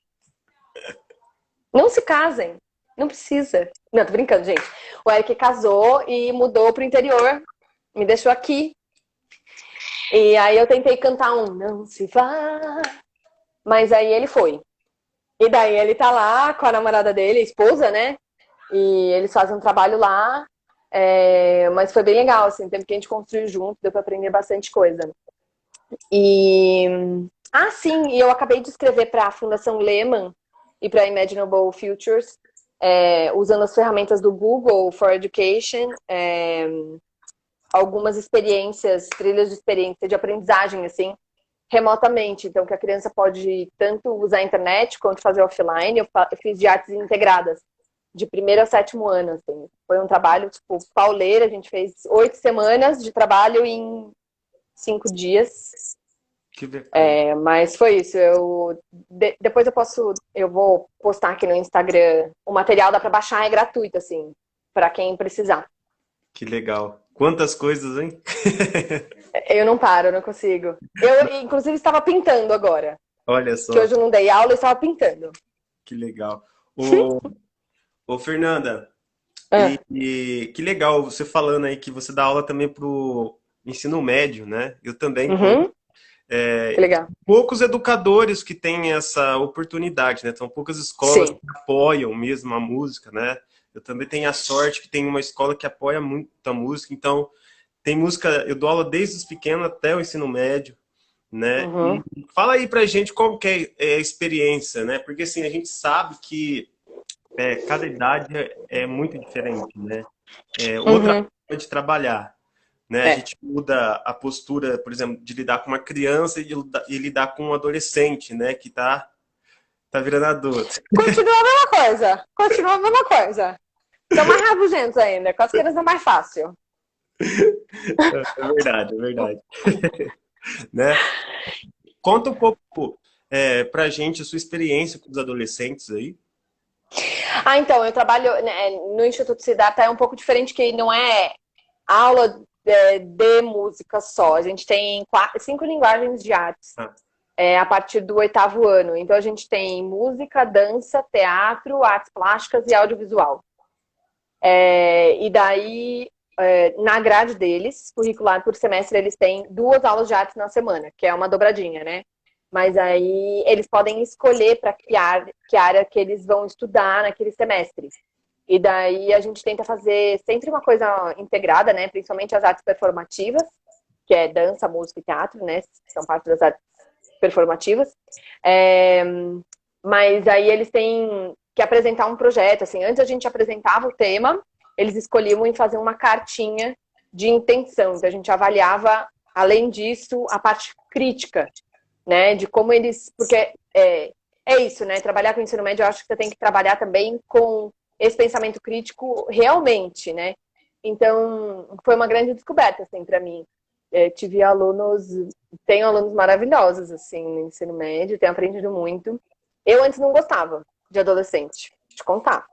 Não se casem. Não precisa. Não, tô brincando, gente. O Eric casou e mudou pro interior. Me deixou aqui. E aí eu tentei cantar um Não Se Vá. Mas aí ele foi. E daí ele tá lá com a namorada dele, a esposa, né? E eles fazem um trabalho lá. Mas foi bem legal, assim, tempo que a gente construiu junto, deu pra aprender bastante coisa. Sim, e eu acabei de escrever para a Fundação Lehman e para a Imaginable Futures, usando as ferramentas do Google for Education, algumas experiências, trilhas de experiência de aprendizagem, assim, remotamente. Então, que a criança pode tanto usar a internet quanto fazer offline. Eu fiz de artes integradas, de 1º a 7º ano, assim. Foi um trabalho, tipo, pauleira. A gente fez 8 semanas de trabalho em 5 dias. Que Mas foi isso. Depois eu vou postar aqui no Instagram. O material dá para baixar, é gratuito, assim, para quem precisar. Que legal. Quantas coisas, hein? Eu não paro, eu não consigo. Eu, inclusive, estava pintando agora. Olha só. Que hoje eu não dei aula, eu estava pintando. Que legal. Ô Fernanda, que legal você falando aí que você dá aula também pro ensino médio, né? Eu também. Que legal. Poucos educadores que têm essa oportunidade, né? São poucas escolas que apoiam mesmo a música, né? Eu também tenho a sorte que tem uma escola que apoia muito a música, então tem música, eu dou aula desde os pequenos até o ensino médio, né? E fala aí pra gente como que é a experiência, né? Porque assim, a gente sabe que cada idade é muito diferente, né? Outra forma de trabalhar, né? A gente muda a postura, por exemplo, de lidar com uma criança e lidar com um adolescente, né? Que tá virando adulto. Continua a mesma coisa. Continua a mesma coisa. São mais rabugentos ainda. Com as crianças é mais fácil. É verdade, é verdade. né? Conta um pouco pra gente a sua experiência com os adolescentes aí. Ah, então, eu trabalho, né, no Instituto Siddhartha, é um pouco diferente, que não é aula de música só. A gente tem 5 linguagens de artes Ah, a partir do 8º ano. Então, a gente tem música, dança, teatro, artes plásticas e audiovisual. E daí, na grade deles, curricular por semestre, eles têm 2 aulas de artes na semana, que é uma dobradinha, né? Mas aí eles podem escolher para que área que eles vão estudar naquele semestre. E daí a gente tenta fazer sempre uma coisa integrada, né? Principalmente as artes performativas, que é dança, música e teatro, né? São parte das artes performativas. É, mas aí eles têm que apresentar um projeto, assim. Antes a gente apresentava o tema, eles escolhiam em fazer uma cartinha de intenção. Então a gente avaliava, além disso, a parte crítica, né? De como eles... Porque é isso, né? Trabalhar com o ensino médio, eu acho que você tem que trabalhar também com esse pensamento crítico realmente, né? Então, foi uma grande descoberta, assim, para mim. Tenho alunos maravilhosos, assim, no ensino médio, tenho aprendido muito. Eu antes não gostava de adolescente, vou te contar.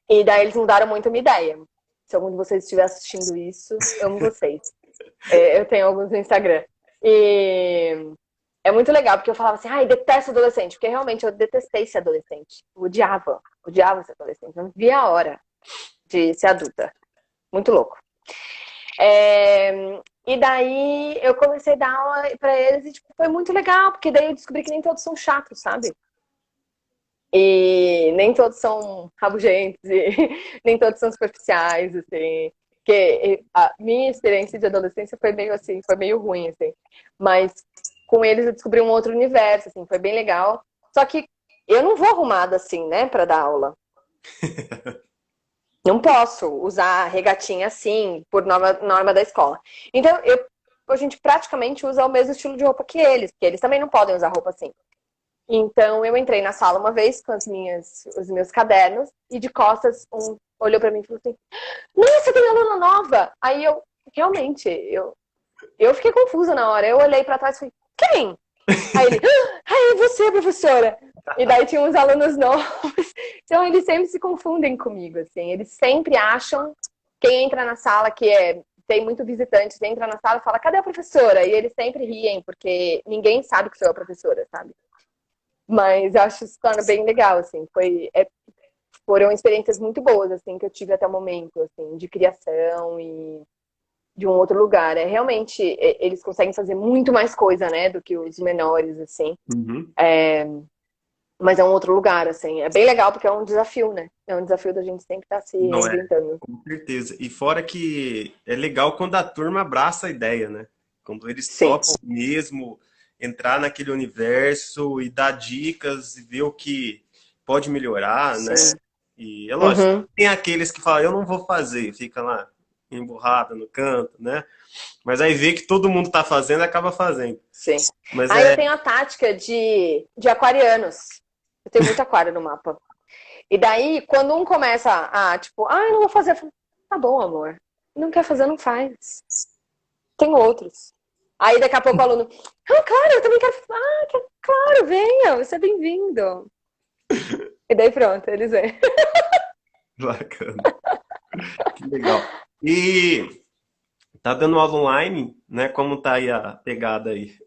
E daí eles mudaram muito a minha ideia. Se algum de vocês estiver assistindo isso, amo vocês. Eu tenho alguns no Instagram. E é muito legal, porque eu falava assim, ai, detesto adolescente, porque realmente eu detestei ser adolescente. Eu odiava ser adolescente. Eu não via a hora de ser adulta. Muito louco. E daí eu comecei a dar aula pra eles e tipo, foi muito legal, porque daí eu descobri que nem todos são chatos, sabe? E nem todos são rabugentos, e nem todos são superficiais, assim. Porque a minha experiência de adolescência foi meio assim, foi meio ruim, assim. Mas com eles eu descobri um outro universo, assim, foi bem legal. Só que eu não vou arrumada assim, né, pra dar aula. Não posso usar regatinha assim, por norma da escola. Então, a gente praticamente usa o mesmo estilo de roupa que eles, porque eles também não podem usar roupa assim. Então, eu entrei na sala uma vez com os meus cadernos e de costas olhou pra mim e falou assim: Nossa, tem aluna nova! Aí realmente, eu fiquei confusa na hora. Eu olhei pra trás e falei: Quem? Aí ele: é você, professora! E daí tinha uns alunos novos. Então, eles sempre se confundem comigo, assim. Eles sempre acham, quem entra na sala, tem muito visitante, entra na sala e fala: Cadê a professora? E eles sempre riem, porque ninguém sabe que sou a professora, sabe? Mas eu acho que isso torna bem legal, assim. Foram experiências muito boas, assim, que eu tive até o momento, assim, de criação e de um outro lugar. Realmente, eles conseguem fazer muito mais coisa, né, do que os menores, assim. uhum. Mas é um outro lugar, assim. É bem legal porque é um desafio, né? É um desafio da gente sempre estar se Não é, reinventando. com certeza. E fora que é legal quando a turma abraça a ideia, né? Quando eles Sim. topam mesmo entrar naquele universo e dar dicas e ver o que pode melhorar, né? Sim. E é lógico, Uhum. tem aqueles que falam, eu não vou fazer, fica lá emburrada no canto, né? Mas aí vê que todo mundo tá fazendo e acaba fazendo. Sim. Mas Eu tenho a tática de aquarianos. Eu tenho muito aquário no mapa. E daí, quando um começa tipo, eu não vou fazer, eu falo, tá bom, amor. Não quer fazer, não faz. Tem outros. Aí daqui a pouco o aluno, claro, eu também quero. Claro, venha, você é bem-vindo. E daí pronto, eles vêm. bacana, que legal. E tá dando aula online, né? Como tá aí a pegada aí?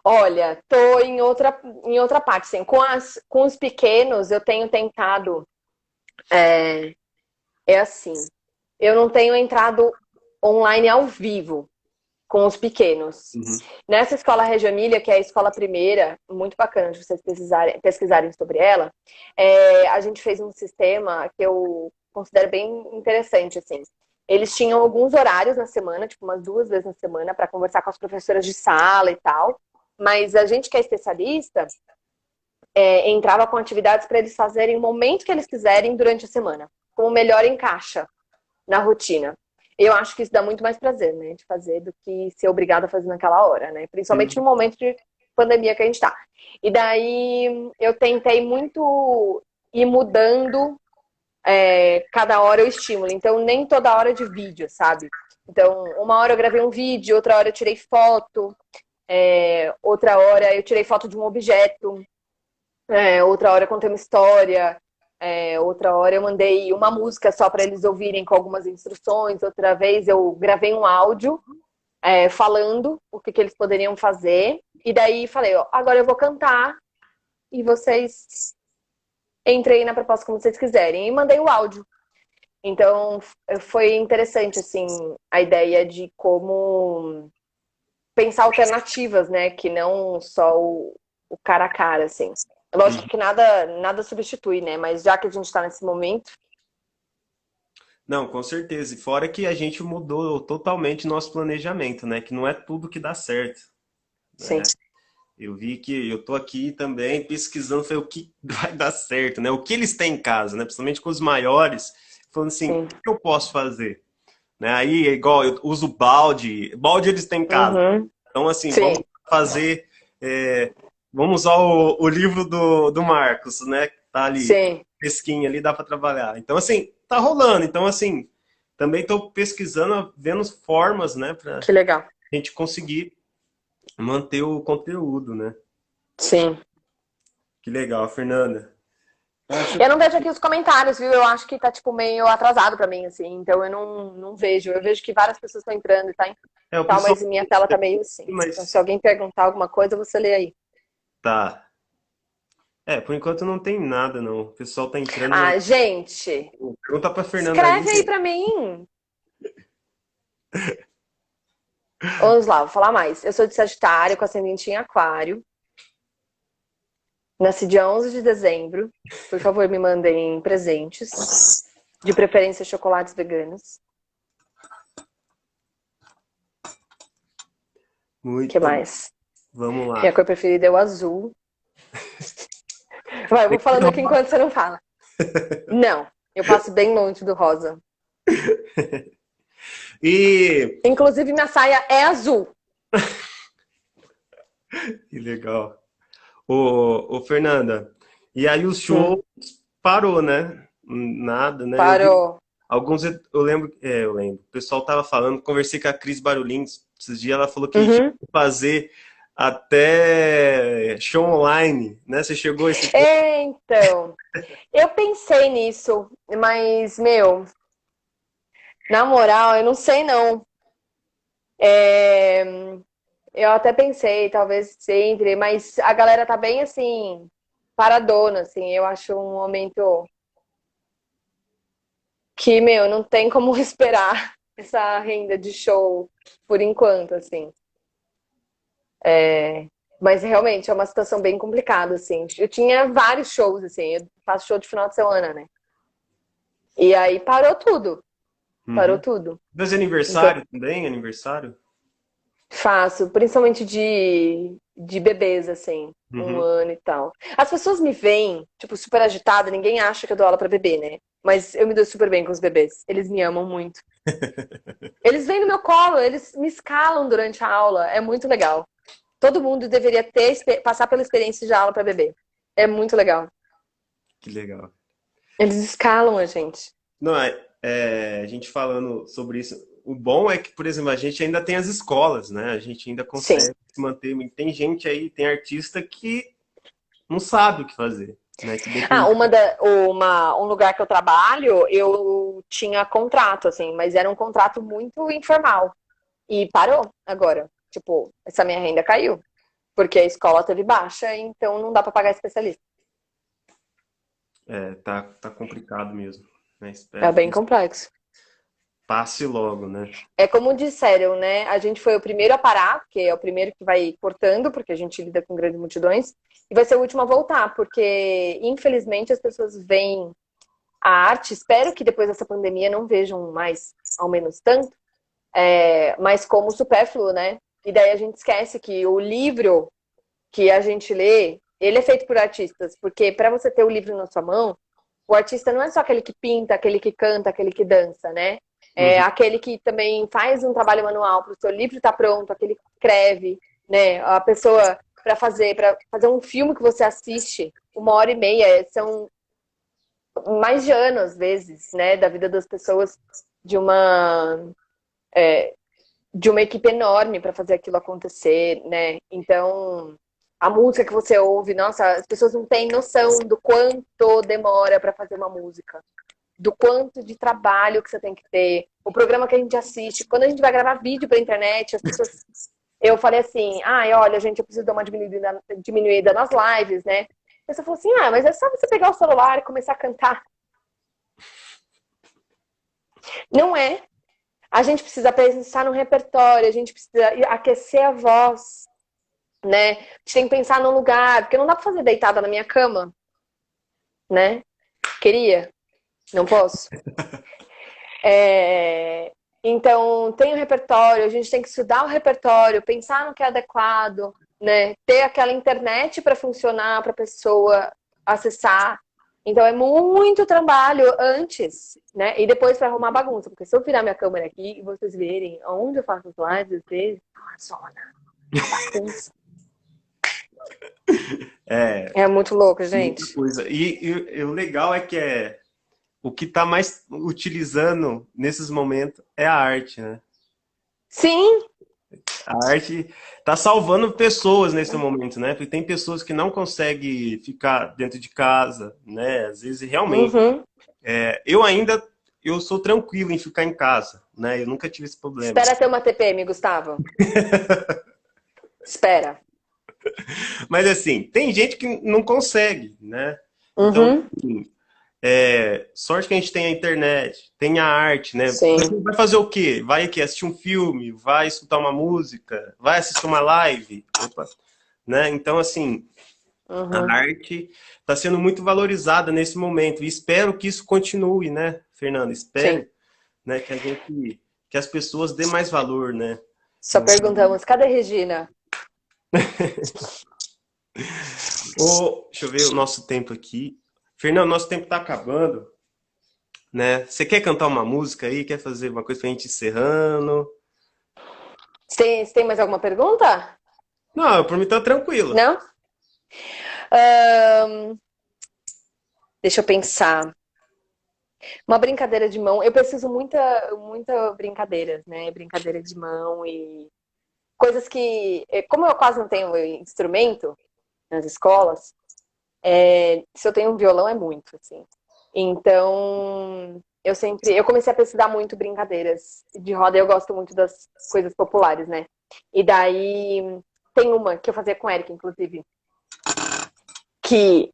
Olha, tô em outra parte, assim. Com os pequenos, eu tenho tentado. É assim, eu não tenho entrado online ao vivo com os pequenos. Uhum. Nessa escola Reggio Emília, que é a escola primeira, muito bacana de vocês pesquisarem sobre ela, a gente fez um sistema que eu considero bem interessante, assim. Eles tinham alguns horários na semana, tipo umas 2 vezes na semana, para conversar com as professoras de sala e tal. Mas a gente que é especialista entrava com atividades para eles fazerem o momento que eles quiserem durante a semana, como melhor encaixa na rotina. Eu acho que isso dá muito mais prazer, né, de fazer do que ser obrigado a fazer naquela hora, né? Principalmente no Sim. momento de pandemia que a gente tá. E daí eu tentei muito ir mudando cada hora o estímulo. Então nem toda hora de vídeo, sabe? Então, uma hora eu gravei um vídeo, outra hora eu tirei foto, outra hora eu tirei foto de um objeto, outra hora eu contei uma história, outra hora eu mandei uma música só para eles ouvirem com algumas instruções, outra vez eu gravei um áudio falando o que eles poderiam fazer, e daí falei, ó, agora eu vou cantar e vocês entrem na proposta como vocês quiserem. E mandei o áudio. Então, foi interessante, assim, a ideia de como pensar alternativas, né? Que não só o cara a cara, assim. Lógico que nada substitui, né? Mas já que a gente tá nesse momento. Não, com certeza. E fora que a gente mudou totalmente nosso planejamento, né? Que não é tudo que dá certo, Sim. né? Eu vi que eu tô aqui também pesquisando foi o que vai dar certo, né? O que eles têm em casa, né? Principalmente com os maiores, falando assim, Sim. o que eu posso fazer? Né? Aí é igual, eu uso balde, balde eles têm em casa. Uhum. Então, assim, vamos Sim. fazer, vamos usar o livro do Marcos, né? Que tá ali, Sim. pesquinha ali, dá para trabalhar. Então, assim, tá rolando. Então, assim, também estou pesquisando, vendo formas, né, para Que legal. a gente conseguir manter o conteúdo, né? Sim. Que legal, Fernanda. Eu não vejo aqui os comentários, viu? Eu acho que tá, tipo, meio atrasado pra mim, assim. Então eu não vejo. Eu vejo que várias pessoas estão entrando e O tal, pessoal, mas minha tela tá meio assim. Então se mas alguém perguntar alguma coisa, você lê aí. tá. Por enquanto não tem nada, não. O pessoal tá entrando, mas Ah, gente, pergunta pra Fernanda aí. escreve aí pra mim. Vamos lá, vou falar mais. Eu sou de Sagitário, com ascendente em Aquário. Nasci dia 11 de dezembro. Por favor, me mandem presentes. De preferência, chocolates veganos. O que Muito bom. mais? Vamos Minha lá. cor preferida é o azul. Vai, eu vou falando aqui enquanto você não fala. Não, eu passo bem longe do rosa. E Inclusive, minha saia é azul. que legal. Ô, Fernanda, e aí o Hum, show parou, né? Nada, né? Eu vi parou. alguns, eu lembro. O pessoal tava falando, conversei com a Cris Barulins esses dias, ela falou que tinha Uhum. que fazer até show online, né? Você chegou a esse ponto? Então, eu pensei nisso, mas, meu, na moral, eu não sei não. É, eu até pensei, talvez entre, mas a galera tá bem assim, paradona, assim. Eu acho um momento que, meu, não tem como esperar essa renda de show por enquanto, assim. Mas realmente é uma situação bem complicada, assim. Eu tinha vários shows, assim, eu faço show de final de semana, né? E aí parou Uhum. tudo. Fez Então, aniversário também? Aniversário? faço, principalmente de bebês, assim, um Uhum. ano e tal. As pessoas me veem, tipo, super agitada, ninguém acha que eu dou aula pra bebê, né? Mas eu me dou super bem com os bebês. Eles me amam muito. Eles vêm no meu colo, eles me escalam durante a aula. É muito legal. Todo mundo deveria passar pela experiência de aula pra bebê. É muito legal. Que legal. Eles escalam a gente. Não, a gente falando sobre isso, o bom é que, por exemplo, a gente ainda tem as escolas, né? A gente ainda Sim. consegue se manter. Tem gente aí, tem artista que não sabe o que fazer, né? Que Ah, depende. um lugar que eu trabalho, eu tinha contrato, assim, mas era um contrato muito informal. E parou agora. Tipo, essa minha renda caiu. Porque a escola teve baixa, então não dá pra pagar especialista. Tá complicado mesmo, né? É Espero bem que isso complexo. passe logo, né? É como disseram, né? A gente foi o primeiro a parar, porque é o primeiro que vai cortando, porque a gente lida com grandes multidões, e vai ser o último a voltar, porque infelizmente as pessoas veem a arte, espero que depois dessa pandemia não vejam mais, ao menos tanto, mas como supérfluo, né? E daí a gente esquece que o livro que a gente lê, ele é feito por artistas, porque para você ter o livro na sua mão, o artista não é só aquele que pinta, aquele que canta, aquele que dança, né? É Uhum. aquele que também faz um trabalho manual para o seu livro estar pronto, aquele que escreve, né? A pessoa para fazer um filme que você assiste, 1 hora e meia, são mais de anos, às vezes, né, da vida das pessoas de uma de uma equipe enorme para fazer aquilo acontecer, né? Então, a música que você ouve, nossa, as pessoas não têm noção do quanto demora para fazer uma música, do quanto de trabalho que você tem que ter, o programa que a gente assiste, quando a gente vai gravar vídeo para internet, as pessoas, eu falei assim, olha, gente, eu preciso dar uma diminuída nas lives, né? A pessoa falou assim, mas é só você pegar o celular e começar a cantar. Não é. A gente precisa pensar no repertório, a gente precisa aquecer a voz, né? A gente tem que pensar num lugar, porque não dá pra fazer deitada na minha cama, né? Queria, não posso. Então, tem o repertório, a gente tem que estudar o repertório, pensar no que é adequado, né? Ter aquela internet para funcionar, para a pessoa acessar. Então, é muito trabalho antes, né? E depois para arrumar bagunça. Porque se eu virar minha câmera aqui e vocês verem onde eu faço as lives, às vezes, uma zona, uma bagunça. É muito louco, gente. Muita coisa. E o legal é que o que está mais utilizando nesses momentos é a arte, né? Sim. A arte está salvando pessoas nesse momento, né? Porque tem pessoas que não conseguem ficar dentro de casa, né? Às vezes, realmente. Uhum. Eu sou tranquilo em ficar em casa, né? Eu nunca tive esse problema. Espera ter uma TPM, Gustavo. Espera. Mas assim, tem gente que não consegue, né? Então, Uhum. assim, sorte que a gente tem a internet, tem a arte, né? Sim. Vai fazer o quê? Vai aqui assistir um filme, vai escutar uma música, vai assistir uma live, opa, né? Então, assim, a Uhum. arte está sendo muito valorizada nesse momento e espero que isso continue, né, Fernanda? Espero, Sim. né, que as pessoas dêem mais valor, né? Só perguntamos, cadê Regina? Deixa eu ver o nosso tempo aqui. Fernando, nosso tempo está acabando, né? Você quer cantar uma música aí? Quer fazer uma coisa pra gente ir encerrando? Você tem mais alguma pergunta? Não, por mim tá tranquilo. Não? Deixa eu pensar. Uma brincadeira de mão. Eu preciso muita brincadeiras, né? Brincadeira de mão e coisas que. Como eu quase não tenho instrumento nas escolas, se eu tenho um violão é muito, assim. Então, eu comecei a pesquisar muito brincadeiras de roda e eu gosto muito das coisas populares, né? E daí tem uma que eu fazia com o Eric, inclusive, que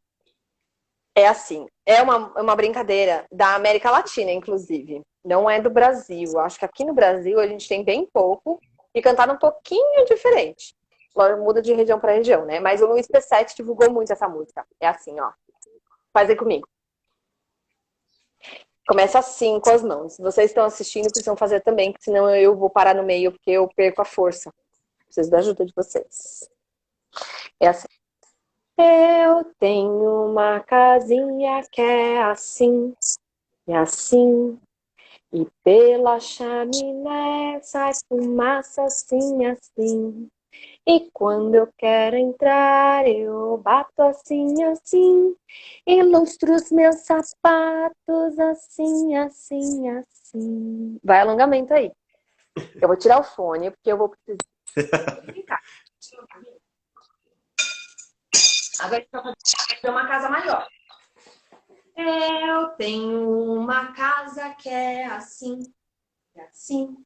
é assim, é uma brincadeira da América Latina, inclusive. Não é do Brasil. Acho que aqui no Brasil a gente tem bem pouco e cantar um pouquinho diferente. Lógico, muda de região para região, né? Mas o Luiz P7 divulgou muito essa música. É assim, ó. Faz aí comigo. Começa assim, com as mãos. Se vocês estão assistindo, precisam fazer também, porque senão eu vou parar no meio, porque eu perco a força. Preciso da ajuda de vocês. É assim. Eu tenho uma casinha que é assim, e assim. E pela chaminé sai fumaça assim, assim. E quando eu quero entrar, eu bato assim, assim. Ilustro os meus sapatos assim, assim, assim. Vai alongamento aí. Eu vou tirar o fone, porque eu vou precisar brincar. Agora a gente vai fazer uma casa maior. Eu tenho uma casa que é assim, assim.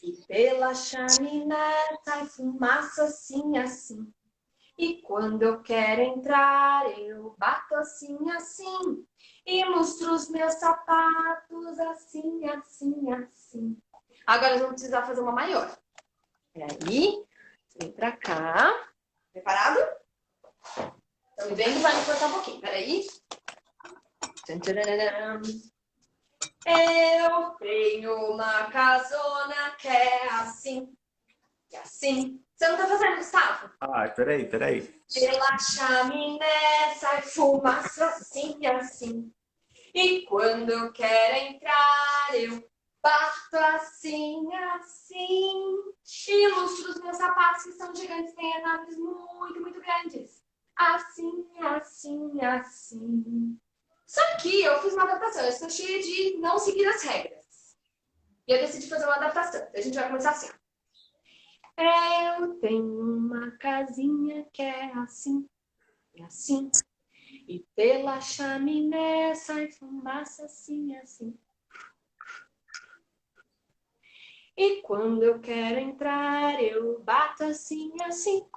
E pela chaminé sai fumaça assim, assim. E quando eu quero entrar, eu bato assim, assim. E mostro os meus sapatos assim, assim, assim. Agora nós vamos precisar fazer uma maior. Peraí, vem pra cá. Preparado? Então, vem, vai me cortar um pouquinho. Peraí. Eu tenho uma casona que é assim, e assim. Você não tá fazendo, Gustavo? Peraí. Pela chaminé sai fumaça assim, assim. E quando eu quero entrar, eu bato assim, assim. Ilustro os meus sapatos que são gigantes, têm enormes, muito, muito grandes. Assim, assim, assim. Só que eu fiz uma adaptação, eu estou cheia de não seguir as regras. E eu decidi fazer uma adaptação. Então, a gente vai começar assim. Eu tenho uma casinha que é assim, e assim. E pela chaminé sai fumaça assim, assim. E quando eu quero entrar, eu bato assim, assim.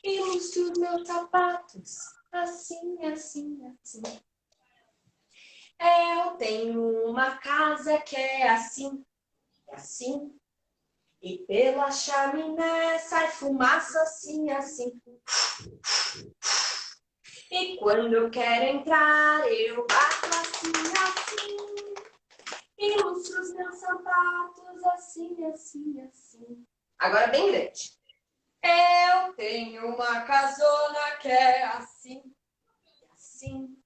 E lustro os meus sapatos assim, assim, assim. Eu tenho uma casa que é assim, assim. E pela chaminé sai fumaça assim, assim. E quando eu quero entrar, eu bato assim, assim. E lustro os meus sapatos assim, assim, assim. Agora bem grande. Eu tenho uma casona que é assim, assim.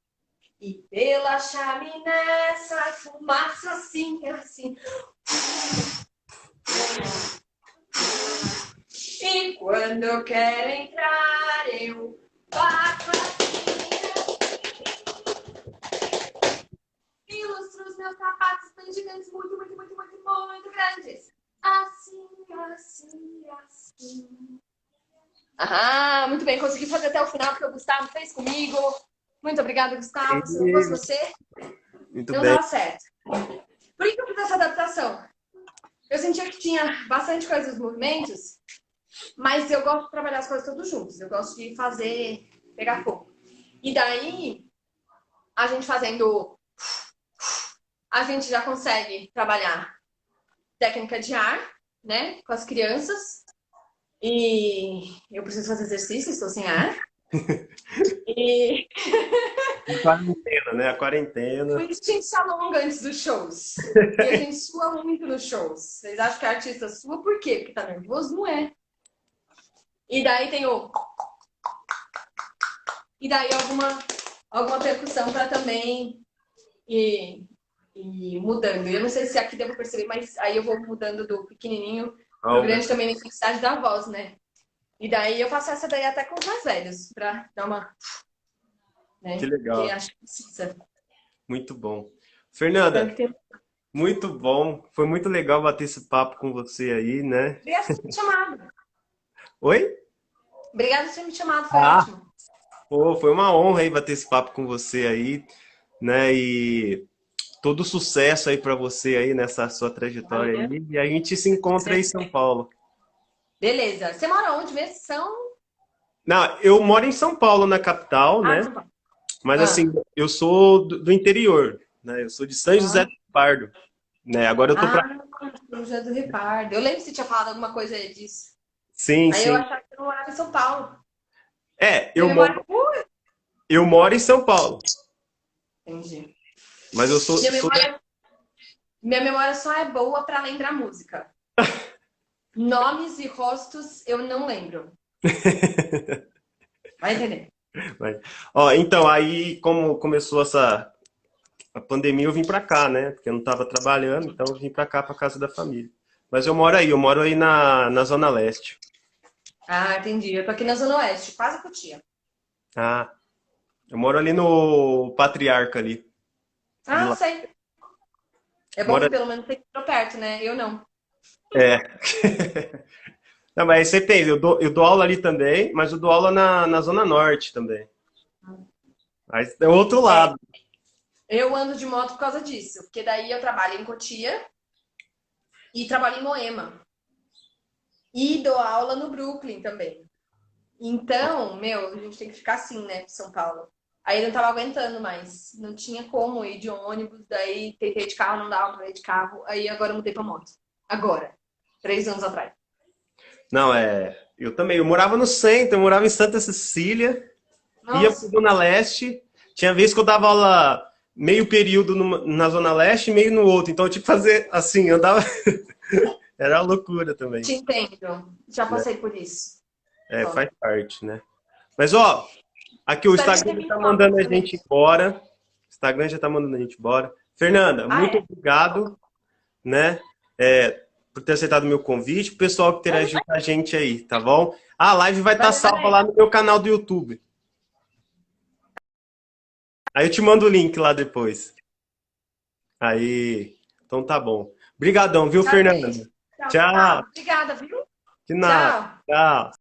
E pela chaminé sai fumaça assim, assim. E quando eu quero entrar, eu bato assim. Ilustro os meus sapatos bem gigantes, muito, muito, muito, muito, muito grandes. Assim, assim, assim. Ah, muito bem, consegui fazer até o final porque o Gustavo fez comigo. Muito obrigada, Gustavo. Se não fosse você, Muito não bem. dava certo. Por que eu fiz essa adaptação? Eu sentia que tinha bastante coisa nos movimentos, mas eu gosto de trabalhar as coisas todas juntas. Eu gosto de fazer, pegar fogo. E daí, a gente fazendo, a gente já consegue trabalhar técnica de ar, né, com as crianças. E eu preciso fazer exercício, estou sem ar. E Quarentena, né? A quarentena. por isso que a gente se alonga antes dos shows. E a gente sua muito nos shows. Vocês acham que a artista sua por quê? Porque tá nervoso? Não é. E daí tem o... E daí alguma percussão para também ir mudando. Eu não sei se aqui deu pra perceber, mas aí eu vou mudando do pequenininho pro grande também na intensidade da voz, né? E daí eu faço essa daí até com os mais velhos, pra dar uma... Né? Que legal. Porque acho que precisa. Muito bom. Fernanda, muito bom. Foi muito legal bater esse papo com você aí, né? Obrigada por ter me chamado. Oi? Obrigada por ter me chamado, foi ótimo. Pô, foi uma honra aí bater esse papo com você aí, né? E todo sucesso aí pra você aí nessa sua trajetória aí. E a gente se encontra aí em São Paulo. Beleza. Você mora onde mesmo? São... Não, eu moro em São Paulo, na capital, né? São Paulo. Mas assim, eu sou do interior, né? Eu sou de São José do Rio Pardo, né? Agora eu tô pra... São José do Rio Pardo. Eu lembro que você tinha falado alguma coisa disso. Sim, Aí eu sim. achava que você morava em São Paulo. É, Minha memória... eu moro em São Paulo, Entendi. mas eu sou... Minha memória só é boa pra lembrar música. Nomes e rostos eu não lembro. Vai entender. Ó, então, aí como começou a pandemia, eu vim pra cá, né? Porque eu não tava trabalhando, então eu vim pra cá, pra casa da família. Mas eu moro aí na Zona Leste. Ah, entendi. Eu tô aqui na Zona Oeste, quase Cotia. Ah, eu moro ali no Patriarca ali. De Ah, lá. sei. É bom Moro... que pelo menos tem que ir perto, né? Eu não. É. Não, mas você tem, eu dou aula ali também, mas eu dou aula na Zona Norte também. Mas é o outro lado. Eu ando de moto por causa disso, porque daí eu trabalho em Cotia e trabalho em Moema. E dou aula no Brooklyn também. Então, meu, a gente tem que ficar assim, né, de São Paulo. Aí eu não tava aguentando mais, não tinha como ir de ônibus, daí tentei de carro, não dava pra ir de carro, aí agora eu mudei pra moto. Agora, 3 anos atrás. Não, eu também. Eu morava no centro, eu morava em Santa Cecília, ia pra Nossa, Zona Leste. Tinha vez que eu dava aula meio período na Zona Leste e meio no outro. Então eu tinha que fazer assim, andava. Era uma loucura também, te entendo. Já né? passei por isso. É, Ó. faz parte, né? Mas, ó, aqui o Espero que Instagram tenha tá vindo mandando a também. gente embora. O Instagram já tá mandando a gente embora. Fernanda, Ah, muito é? obrigado, né? Por ter aceitado o meu convite, o pessoal que interagiu com a gente aí, tá bom? A live vai estar salva lá no meu canal do YouTube. Aí eu te mando o link lá depois. Aí, então tá bom. Obrigadão, viu, Tchau, Fernanda? gente. Tchau. Tchau. Obrigada, viu? De nada. Tchau. Tchau.